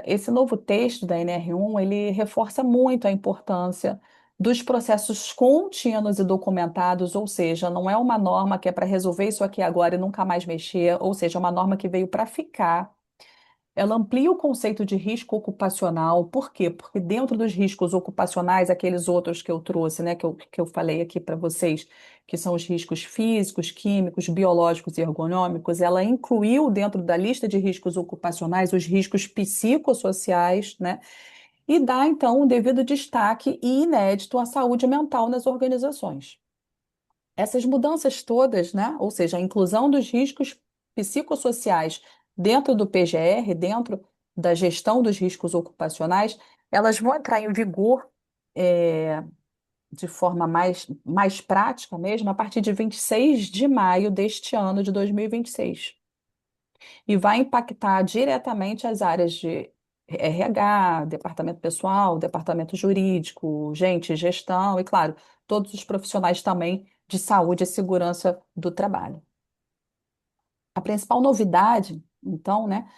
esse novo texto da NR1, ele reforça muito a importância dos processos contínuos e documentados, ou seja, não é uma norma que é para resolver isso aqui agora e nunca mais mexer, ou seja, é uma norma que veio para ficar. Ela amplia o conceito de risco ocupacional. Por quê? Porque dentro dos riscos ocupacionais, aqueles outros que eu trouxe, né, que eu falei aqui para vocês, que são os riscos físicos, químicos, biológicos e ergonômicos, ela incluiu dentro da lista de riscos ocupacionais os riscos psicossociais, né, e dá então o devido destaque e inédito à saúde mental nas organizações. Essas mudanças todas, né, ou seja, a inclusão dos riscos psicossociais dentro do PGR, dentro da gestão dos riscos ocupacionais, elas vão entrar em vigor é, de forma mais prática mesmo a partir de 26 de maio deste ano de 2026. E vai impactar diretamente as áreas de RH, departamento pessoal, departamento jurídico, gente, gestão e, claro, todos os profissionais também de saúde e segurança do trabalho. A principal novidade, então, né,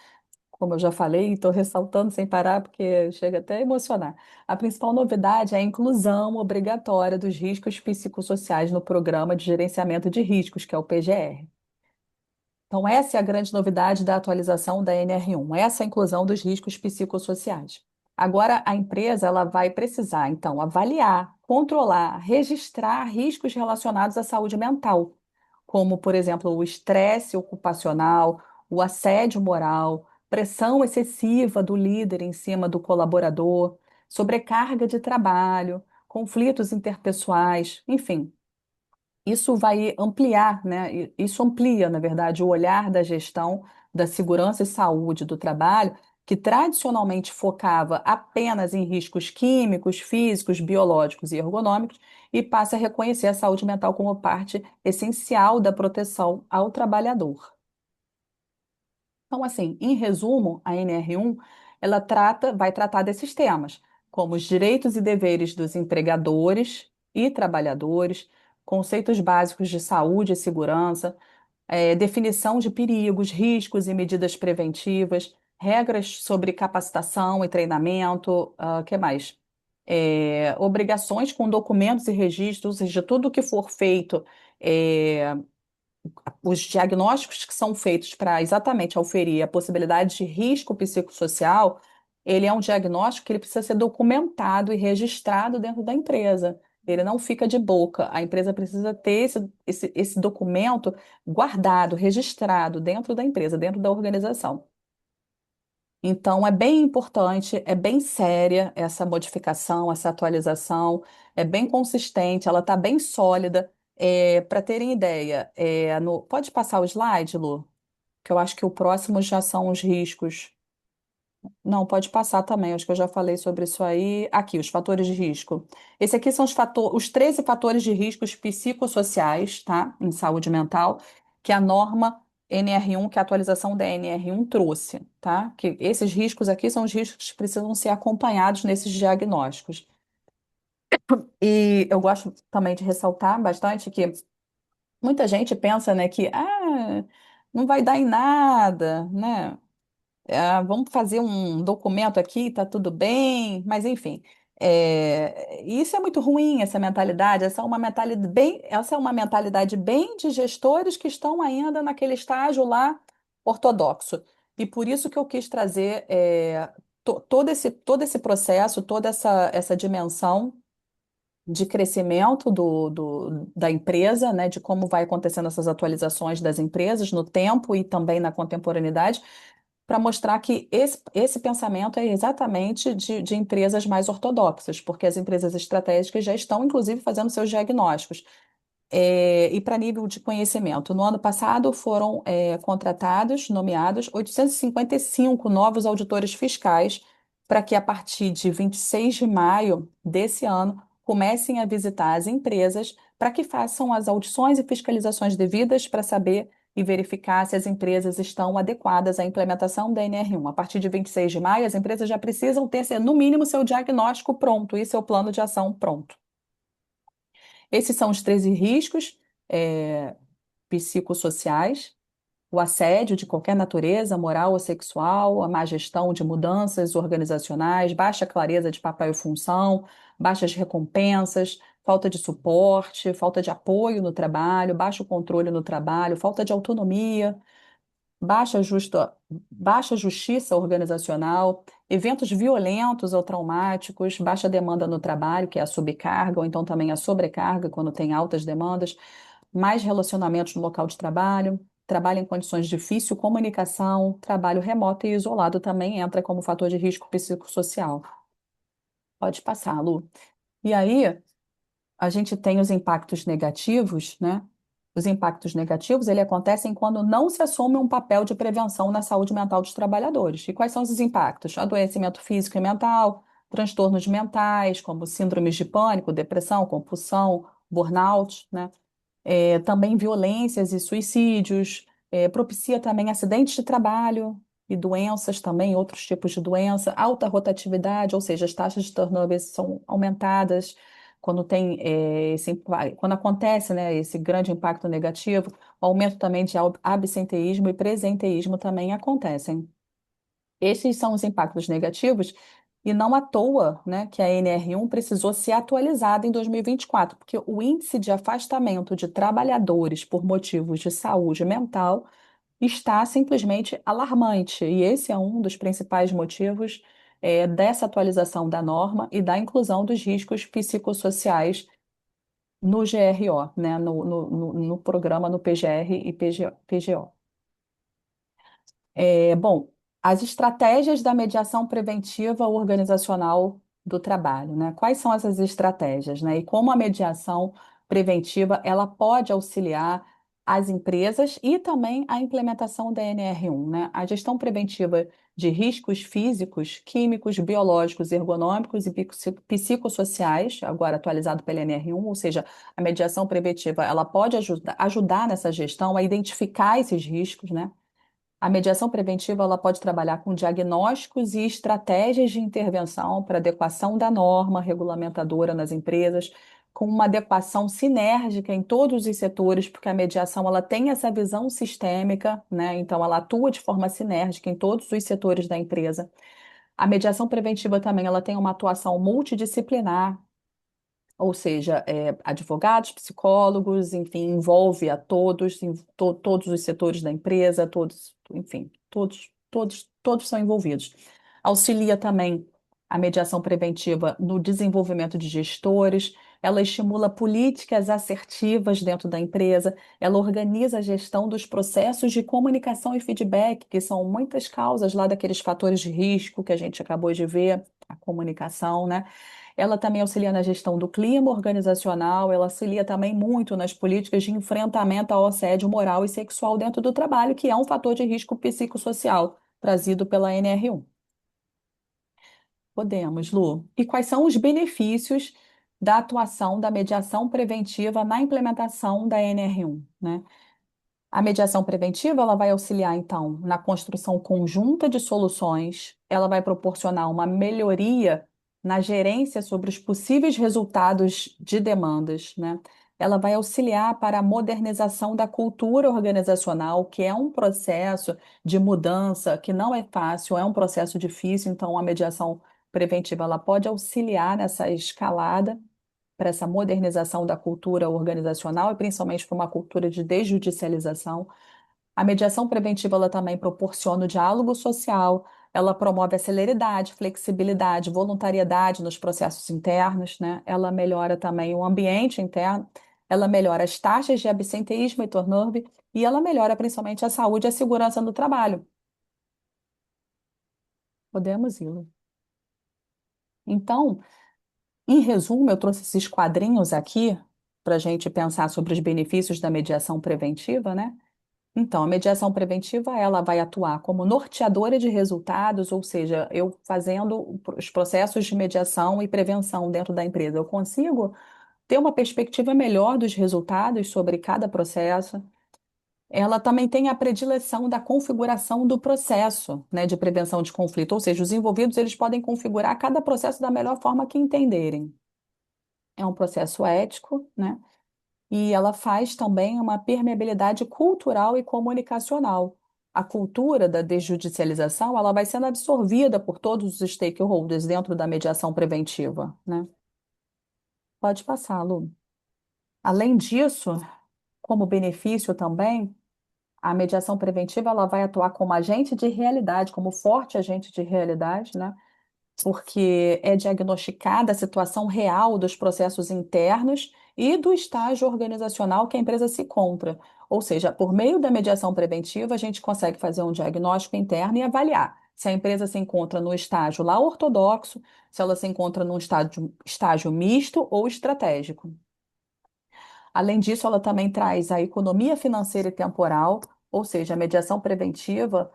como eu já falei, estou ressaltando sem parar porque chega até a emocionar. A principal novidade é a inclusão obrigatória dos riscos psicossociais no Programa de Gerenciamento de Riscos, que é o PGR. Então, essa é a grande novidade da atualização da NR1, essa inclusão dos riscos psicossociais. Agora, a empresa ela vai precisar, então, avaliar, controlar, registrar riscos relacionados à saúde mental, como, por exemplo, o estresse ocupacional, o assédio moral, pressão excessiva do líder em cima do colaborador, sobrecarga de trabalho, conflitos interpessoais, enfim. Isso vai ampliar, né? Isso amplia, na verdade, o olhar da gestão da segurança e saúde do trabalho, que tradicionalmente focava apenas em riscos químicos, físicos, biológicos e ergonômicos, e passa a reconhecer a saúde mental como parte essencial da proteção ao trabalhador. Então, assim, em resumo, a NR1, ela vai tratar desses temas, como os direitos e deveres dos empregadores e trabalhadores, conceitos básicos de saúde e segurança, definição de perigos, riscos e medidas preventivas, regras sobre capacitação e treinamento, que mais? Obrigações com documentos e registros, ou seja, tudo que for feito, é, os diagnósticos que são feitos para exatamente auferir a possibilidade de risco psicossocial, ele é um diagnóstico que ele precisa ser documentado e registrado dentro da empresa. Ele não fica de boca. A empresa precisa ter esse documento guardado, registrado dentro da empresa, dentro da organização. Então, é bem importante, é bem séria essa modificação, essa atualização, é bem consistente, ela está bem sólida. Para terem ideia, pode passar o slide, Lu? Que eu acho que o próximo já são os riscos. Não, pode passar também, acho que eu já falei sobre isso aí. Aqui, os fatores de risco. Esse aqui são os 13 fatores de riscos psicossociais, tá? Em saúde mental, que a norma NR1, que a atualização da NR1 trouxe, tá? Que esses riscos aqui são os riscos que precisam ser acompanhados nesses diagnósticos. E eu gosto também de ressaltar bastante que muita gente pensa, né, que não vai dar em nada, né? Vamos fazer um documento aqui, tá tudo bem, mas enfim, isso é muito ruim, essa mentalidade, essa é uma mentalidade bem de gestores que estão ainda naquele estágio lá ortodoxo. E por isso que eu quis trazer todo esse processo, toda essa dimensão de crescimento da empresa, né, de como vai acontecendo essas atualizações das empresas no tempo e também na contemporaneidade para mostrar que esse pensamento é exatamente de empresas mais ortodoxas, porque as empresas estratégicas já estão, inclusive, fazendo seus diagnósticos. E para nível de conhecimento, no ano passado foram contratados, nomeados 855 novos auditores fiscais para que, a partir de 26 de maio desse ano, comecem a visitar as empresas para que façam as audições e fiscalizações devidas para saber e verificar se as empresas estão adequadas à implementação da NR1. A partir de 26 de maio, as empresas já precisam ter, no mínimo, seu diagnóstico pronto e seu plano de ação pronto. Esses são os 13 riscos psicossociais: o assédio de qualquer natureza, moral ou sexual, a má gestão de mudanças organizacionais, baixa clareza de papel e função, baixas recompensas, falta de suporte, falta de apoio no trabalho, baixo controle no trabalho, falta de autonomia, baixa, baixa justiça organizacional, eventos violentos ou traumáticos, baixa demanda no trabalho, que é a subcarga, ou então também a sobrecarga, quando tem altas demandas, mais relacionamentos no local de trabalho, trabalho em condições de difícil comunicação, trabalho remoto e isolado também entra como fator de risco psicossocial. Pode passar, Lu. E aí, a gente tem os impactos negativos, né? Os impactos negativos, ele acontecem quando não se assume um papel de prevenção na saúde mental dos trabalhadores. E quais são esses impactos? Adoecimento físico e mental, transtornos mentais, como síndromes de pânico, depressão, compulsão, burnout, né? Também violências e suicídios, propicia também acidentes de trabalho e doenças também, outros tipos de doença, alta rotatividade, ou seja, as taxas de turnover são aumentadas quando quando acontece, né, esse grande impacto negativo, o aumento também de absenteísmo e presenteísmo também acontecem. Esses são os impactos negativos, e não à toa, né, que a NR1 precisou ser atualizada em 2024, porque o índice de afastamento de trabalhadores por motivos de saúde mental está simplesmente alarmante. E esse é um dos principais motivos, dessa atualização da norma e da inclusão dos riscos psicossociais no GRO, né, no programa, no PGR e PGO. Bom, as estratégias da mediação preventiva organizacional do trabalho, né? Quais são essas estratégias, né? E como a mediação preventiva ela pode auxiliar as empresas e também a implementação da NR1, né? A gestão preventiva de riscos físicos, químicos, biológicos, ergonômicos e psicossociais, agora atualizado pela NR1, ou seja, a mediação preventiva ela pode ajudar nessa gestão a identificar esses riscos, né? A mediação preventiva ela pode trabalhar com diagnósticos e estratégias de intervenção para adequação da norma regulamentadora nas empresas, com uma adequação sinérgica em todos os setores, porque a mediação ela tem essa visão sistêmica, né? Então ela atua de forma sinérgica em todos os setores da empresa. A mediação preventiva também ela tem uma atuação multidisciplinar, ou seja, advogados, psicólogos, enfim, envolve a todos, todos os setores da empresa, todos, enfim, todos são envolvidos. Auxilia também a mediação preventiva no desenvolvimento de gestores, ela estimula políticas assertivas dentro da empresa, ela organiza a gestão dos processos de comunicação e feedback, que são muitas causas lá daqueles fatores de risco que a gente acabou de ver, a comunicação, né? Ela também auxilia na gestão do clima organizacional, ela auxilia também muito nas políticas de enfrentamento ao assédio moral e sexual dentro do trabalho, que é um fator de risco psicossocial trazido pela NR1. Podemos, Lu. E quais são os benefícios da atuação da mediação preventiva na implementação da NR1, né? A mediação preventiva, ela vai auxiliar, então, na construção conjunta de soluções, ela vai proporcionar uma melhoria na gerência sobre os possíveis resultados de demandas, né? Ela vai auxiliar para a modernização da cultura organizacional, que é um processo de mudança que não é fácil, é um processo difícil, então a mediação preventiva, ela pode auxiliar nessa escalada para essa modernização da cultura organizacional e principalmente para uma cultura de desjudicialização. A mediação preventiva ela também proporciona o diálogo social, ela promove a celeridade, flexibilidade, voluntariedade nos processos internos, né? Ela melhora também o ambiente interno, ela melhora as taxas de absenteísmo e turnover e ela melhora principalmente a saúde e a segurança no trabalho. Podemos ir. Então, em resumo, eu trouxe esses quadrinhos aqui para a gente pensar sobre os benefícios da mediação preventiva, né? Então, a mediação preventiva, ela vai atuar como norteadora de resultados, ou seja, eu fazendo os processos de mediação e prevenção dentro da empresa, eu consigo ter uma perspectiva melhor dos resultados sobre cada processo. Ela também tem a predileção da configuração do processo, né, de prevenção de conflito, ou seja, os envolvidos eles podem configurar cada processo da melhor forma que entenderem. É um processo ético, né? E ela faz também uma permeabilidade cultural e comunicacional. A cultura da desjudicialização, ela vai sendo absorvida por todos os stakeholders dentro da mediação preventiva, né? Pode passar, Lu. Além disso, como benefício também, a mediação preventiva ela vai atuar como agente de realidade, como forte agente de realidade, né? Porque é diagnosticada a situação real dos processos internos e do estágio organizacional que a empresa se encontra. Ou seja, por meio da mediação preventiva, a gente consegue fazer um diagnóstico interno e avaliar se a empresa se encontra no estágio lá ortodoxo, se ela se encontra num estágio misto ou estratégico. Além disso, ela também traz a economia financeira e temporal, ou seja, a mediação preventiva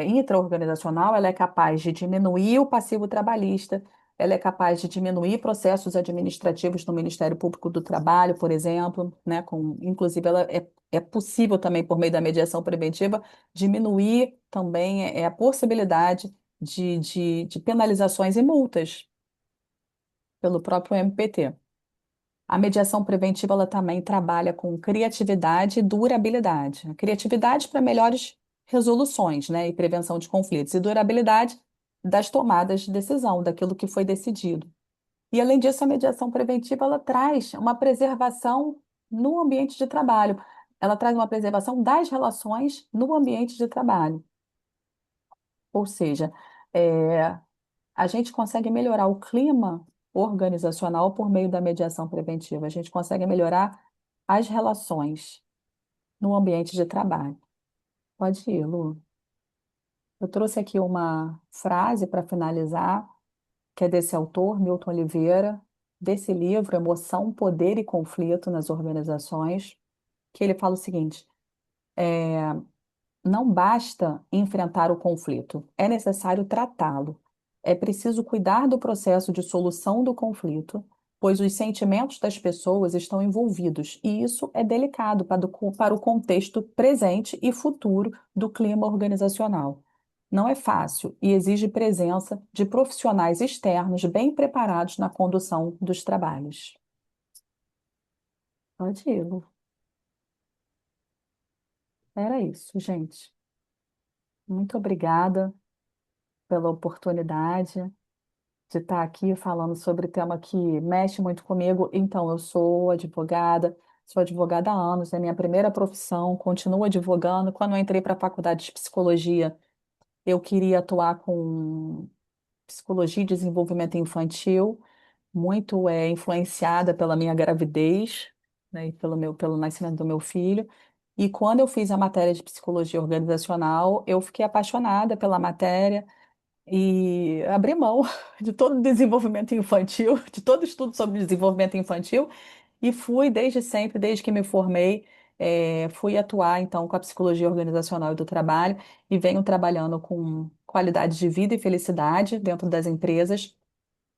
intraorganizacional, ela é capaz de diminuir o passivo trabalhista, ela é capaz de diminuir processos administrativos no Ministério Público do Trabalho, por exemplo, né, inclusive ela é possível também, por meio da mediação preventiva, diminuir também a possibilidade de penalizações e multas pelo próprio MPT. A mediação preventiva ela também trabalha com criatividade e durabilidade. A criatividade para melhores resoluções, né, e prevenção de conflitos, e durabilidade das tomadas de decisão, daquilo que foi decidido. E, além disso, a mediação preventiva ela traz uma preservação no ambiente de trabalho. Ela traz uma preservação das relações no ambiente de trabalho. Ou seja, é, a gente consegue melhorar o clima organizacional por meio da mediação preventiva. A gente consegue melhorar as relações no ambiente de trabalho. Pode ir, Lu. Eu trouxe aqui uma frase para finalizar, que é desse autor, Milton Oliveira, desse livro, Emoção, Poder e Conflito nas Organizações, que ele fala o seguinte: não basta enfrentar o conflito, é necessário tratá-lo. É preciso cuidar do processo de solução do conflito, pois os sentimentos das pessoas estão envolvidos, e isso é delicado para o contexto presente e futuro do clima organizacional. Não é fácil e exige presença de profissionais externos bem preparados na condução dos trabalhos. Pode ir, Lu. Era isso, gente. Muito obrigada pela oportunidade de estar aqui falando sobre tema que mexe muito comigo. Então, eu sou advogada há anos, é minha primeira profissão, continuo advogando. Quando eu entrei para a faculdade de psicologia, eu queria atuar com psicologia e desenvolvimento infantil, muito influenciada pela minha gravidez, né, e pelo nascimento do meu filho. E quando eu fiz a matéria de psicologia organizacional, eu fiquei apaixonada pela matéria e abri mão de todo o desenvolvimento infantil, de todo estudo sobre desenvolvimento infantil, e fui desde sempre, desde que me formei, fui atuar então com a psicologia organizacional e do trabalho, e venho trabalhando com qualidade de vida e felicidade dentro das empresas.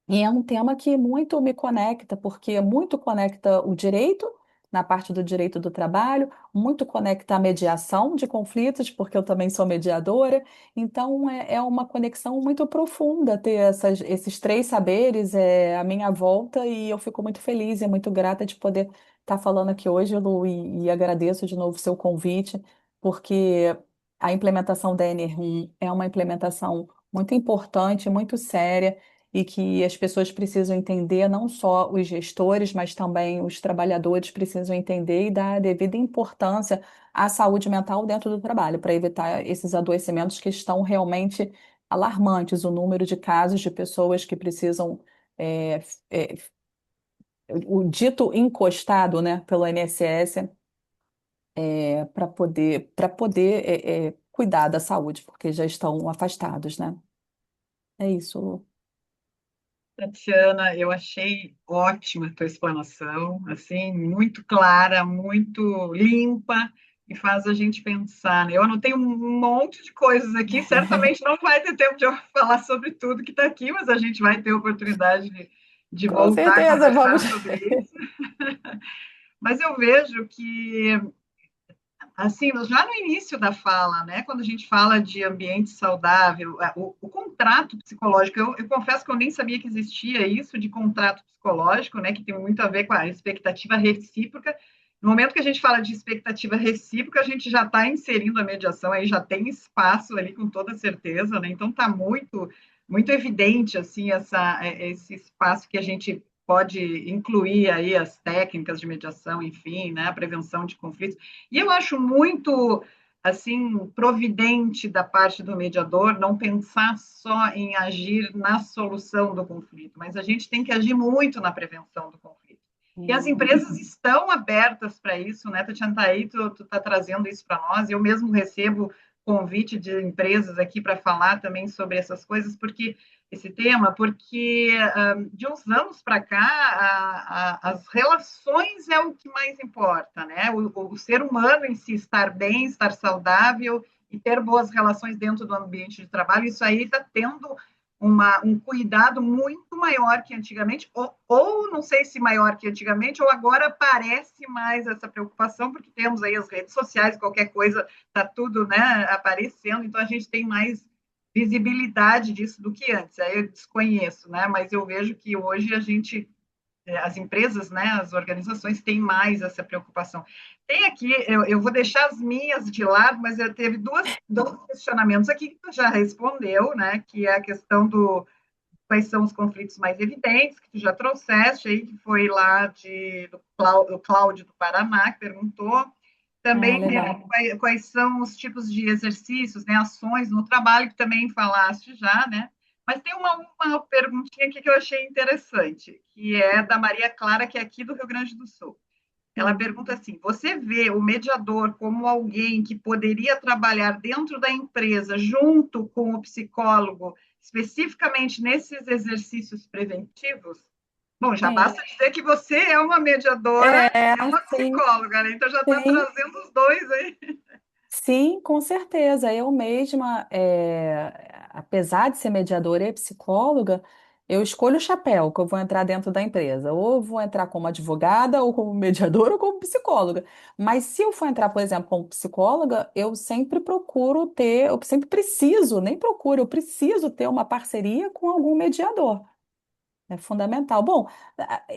E é um tema que muito me conecta, porque muito conecta o direito, na parte do direito do trabalho, muito conecta a mediação de conflitos, porque eu também sou mediadora. Então, é uma conexão muito profunda ter esses três saberes à minha volta, e eu fico muito feliz e muito grata de poder estar falando aqui hoje, Lu, e agradeço de novo o seu convite, porque a implementação da NR1 é uma implementação muito importante, muito séria e que as pessoas precisam entender, não só os gestores, mas também os trabalhadores precisam entender e dar a devida importância à saúde mental dentro do trabalho, para evitar esses adoecimentos que estão realmente alarmantes, o número de casos de pessoas que precisam, é, é, o dito encostado, né, pelo INSS, para poder cuidar da saúde, porque já estão afastados, né? É isso, Lu. Tatiana, eu achei ótima a tua explanação, assim, muito clara, muito limpa e faz a gente pensar, né? Eu anotei um monte de coisas aqui, certamente não vai ter tempo de eu falar sobre tudo que está aqui, mas a gente vai ter oportunidade de Com voltar a certeza, conversar vamos. sobre isso. Mas eu vejo que assim, já no início da fala, né, quando a gente fala de ambiente saudável, o contrato psicológico, eu confesso que eu nem sabia que existia isso de contrato psicológico, né, que tem muito a ver com a expectativa recíproca. No momento que a gente fala de expectativa recíproca, a gente já está inserindo a mediação, aí já tem espaço ali com toda certeza, né? Então está muito evidente assim esse espaço que a gente pode incluir aí as técnicas de mediação, enfim, né, a prevenção de conflitos. E eu acho muito assim providente da parte do mediador não pensar só em agir na solução do conflito, mas a gente tem que agir muito na prevenção do conflito. E as Sim. empresas estão abertas para isso, né, Tatiana, tá aí, tu tá trazendo isso para nós. Eu mesmo recebo convite de empresas aqui para falar também sobre essas coisas, porque esse tema, porque de uns anos para cá as relações é o que mais importa, né? O ser humano em si estar bem, estar saudável e ter boas relações dentro do ambiente de trabalho, isso aí está tendo um cuidado muito maior que antigamente, ou não sei se maior que antigamente, ou agora parece mais essa preocupação, porque temos aí as redes sociais, qualquer coisa está tudo, né, aparecendo, então a gente tem mais visibilidade disso do que antes. Aí eu desconheço, né? Mas eu vejo que hoje a gente, as empresas, né, as organizações têm mais essa preocupação. Tem aqui, eu vou deixar as minhas de lado, mas eu teve dois questionamentos aqui que tu já respondeu, né? Que é a questão do quais são os conflitos mais evidentes, que tu já trouxeste aí, que foi lá do Cláudio do Paraná, que perguntou. Ah, Também legal. quais são os tipos de exercícios, né, ações no trabalho, que também falaste já, né? Mas tem uma perguntinha aqui que eu achei interessante, que é da Maria Clara, que é aqui do Rio Grande do Sul. Ela Hum. pergunta assim: você vê o mediador como alguém que poderia trabalhar dentro da empresa junto com o psicólogo, especificamente nesses exercícios preventivos? Bom, já Sim, basta dizer que você é uma mediadora, é uma sim, psicóloga, né? Então já está sim, trazendo os dois aí. sim, com certeza. Eu mesma, apesar de ser mediadora e psicóloga, eu escolho o chapéu que eu vou entrar dentro da empresa. Ou eu vou entrar como advogada, ou como mediadora, ou como psicóloga. Mas se eu for entrar, por exemplo, como psicóloga, eu sempre procuro ter, eu sempre preciso, nem procuro, eu preciso ter uma parceria com algum mediador. É fundamental. Bom,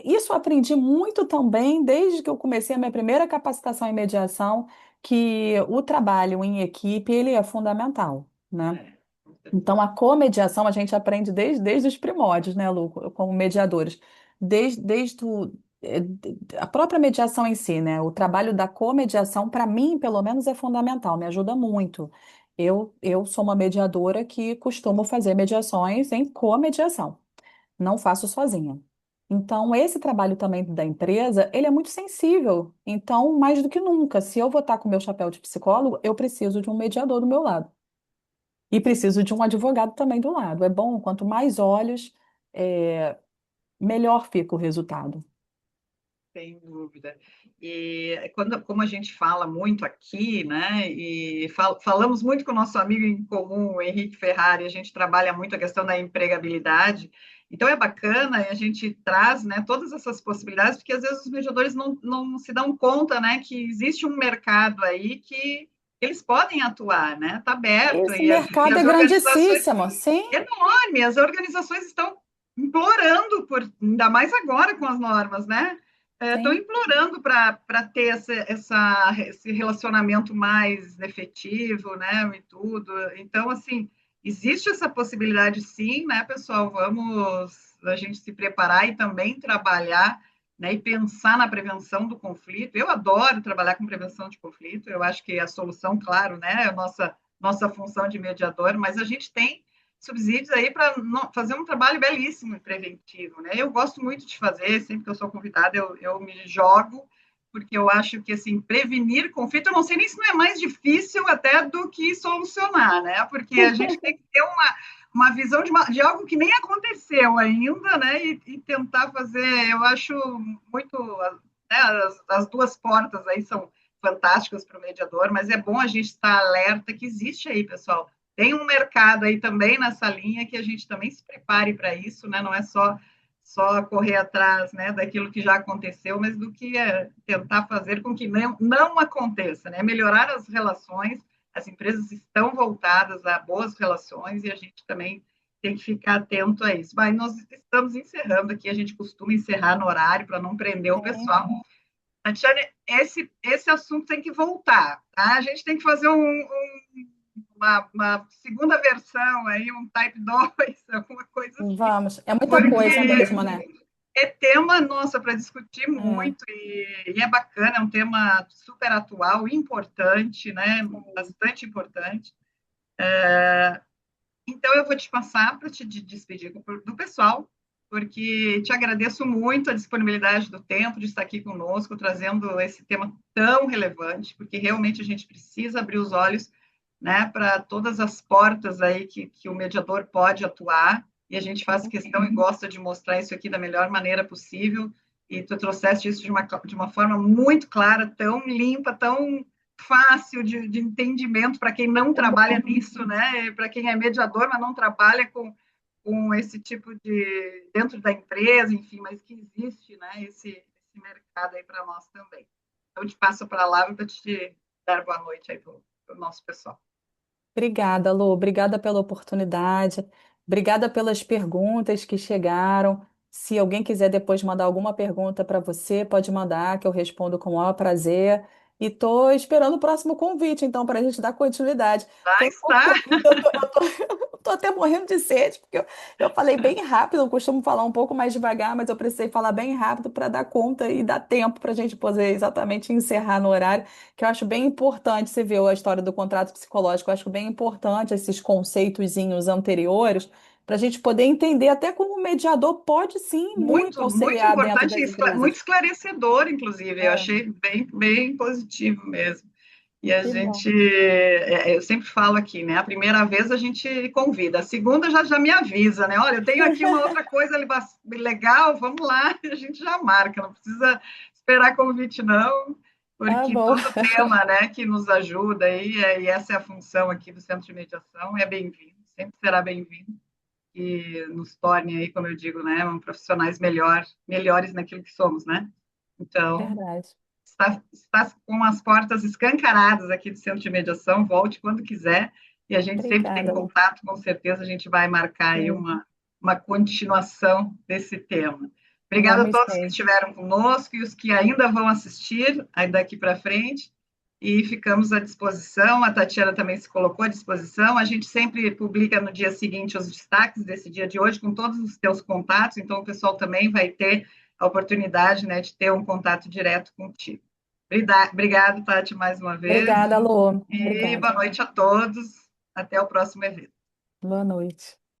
isso eu aprendi muito também desde que eu comecei a minha primeira capacitação em mediação, que o trabalho em equipe, ele é fundamental, né? É, com certeza. Então, a comediação a gente aprende desde os primórdios, né, Lu, como mediadores. A própria mediação em si, né? O trabalho da comediação, para mim, pelo menos, é fundamental, me ajuda muito. Eu sou uma mediadora que costumo fazer mediações em comediação, não faço sozinha. Então, esse trabalho também da empresa, ele é muito sensível. Então, mais do que nunca, se eu vou estar com o meu chapéu de psicólogo, eu preciso de um mediador do meu lado. E preciso de um advogado também do lado. É bom, quanto mais olhos, é, melhor fica o resultado. Sem dúvida. E como a gente fala muito aqui, né, e falamos muito com o nosso amigo em comum, o Henrique Ferrari, a gente trabalha muito a questão da empregabilidade, então é bacana e a gente traz, né, todas essas possibilidades, porque às vezes os mediadores não se dão conta, né, que existe um mercado aí que eles podem atuar, né, está aberto, Esse e mercado é as organizações grandíssimo, sim, enorme, as organizações estão implorando por, ainda mais agora com as normas, né? Estão sim. implorando para ter esse relacionamento mais efetivo, né? E tudo. Então, assim, existe essa possibilidade, sim, né, pessoal? Vamos a gente se preparar e também trabalhar, né? E pensar na prevenção do conflito. Eu adoro trabalhar com prevenção de conflito. Eu acho que a solução, claro, né? É a nossa função de mediador, mas a gente tem subsídios aí para fazer um trabalho belíssimo e preventivo, né? Eu gosto muito de fazer, sempre que eu sou convidada, eu me jogo, porque eu acho que, assim, prevenir conflito, eu não sei nem se não é mais difícil até do que solucionar, né? Porque a gente tem que ter uma visão de algo que nem aconteceu ainda, né? E tentar fazer, eu acho muito, né? As duas portas aí são fantásticas para o mediador, mas é bom a gente estar alerta que existe aí, pessoal, tem um mercado aí também nessa linha que a gente também se prepare para isso, né? Não é só correr atrás, né, daquilo que já aconteceu, mas do que é tentar fazer com que não aconteça, né? Melhorar as relações, as empresas estão voltadas a boas relações e a gente também tem que ficar atento a isso. Mas nós estamos encerrando aqui, a gente costuma encerrar no horário para não prender o Sim. pessoal. Tatiane, esse assunto tem que voltar, tá? A gente tem que fazer uma segunda versão aí, um Type 2, alguma coisa assim, Vamos. É muita coisa porque mesmo, né? é tema, nossa, para discutir É, muito, e é bacana, é um tema super atual, importante, né? sim. Bastante importante. Então, eu vou te passar para te despedir do pessoal, porque te agradeço muito a disponibilidade do tempo de estar aqui conosco, trazendo esse tema tão relevante, porque realmente a gente precisa abrir os olhos, né, para todas as portas aí que o mediador pode atuar, e a gente faz questão e gosta de mostrar isso aqui da melhor maneira possível, e tu trouxeste isso de uma forma muito clara, tão limpa, tão fácil de entendimento para quem não Que trabalha bom. nisso, né? Para quem é mediador, mas não trabalha com esse tipo de dentro da empresa, enfim, mas que existe, né? Esse mercado aí para nós também. Então, eu te passo a palavra para te dar boa noite aí para o nosso pessoal. Obrigada, Lu. Obrigada pela oportunidade. Obrigada pelas perguntas que chegaram. Se alguém quiser depois mandar alguma pergunta para você, pode mandar, que eu respondo com o maior prazer. E estou esperando o próximo convite, então, para a gente dar continuidade. Lá Foi um pouco está. corrido, eu tô até morrendo de sede, porque eu falei bem rápido, eu costumo falar um pouco mais devagar, mas eu precisei falar bem rápido para dar conta e dar tempo para a gente poder exatamente encerrar no horário, que eu acho bem importante. Você viu a história do contrato psicológico, eu acho bem importante esses conceitozinhos anteriores, para a gente poder entender até como o mediador pode sim muito Muito, muito auxiliar dentro importante, das muito empresas. esclarecedor, inclusive. Eu É, achei bem, bem positivo mesmo. E a que bom. gente, eu sempre falo aqui, né? A primeira vez a gente convida, a segunda já me avisa, né? Olha, eu tenho aqui uma outra coisa legal, vamos lá, a gente já marca, não precisa esperar convite, não, Tá porque bom. todo tema, né, que nos ajuda aí, e essa é a função aqui do Centro de Mediação, é bem-vindo, sempre será bem-vindo, e nos torne aí, como eu digo, né, profissionais melhores naquilo que somos, né? Então, Verdade. está com as portas escancaradas aqui do Centro de Mediação, volte quando quiser, e a gente sempre tem Obrigada, Lu. contato, com certeza a gente vai marcar aí Sim. uma continuação desse tema. Obrigada a Vamos todos que sim. estiveram conosco e os que ainda vão assistir aí daqui para frente. E ficamos à disposição. A Tatiana também se colocou à disposição. A gente sempre publica no dia seguinte os destaques desse dia de hoje, com todos os teus contatos, então o pessoal também vai ter a oportunidade, né, de ter um contato direto contigo. Obrigado, Tati, mais uma vez. Obrigada, Lô. E boa Obrigada. noite a todos. Até o próximo evento. Boa noite.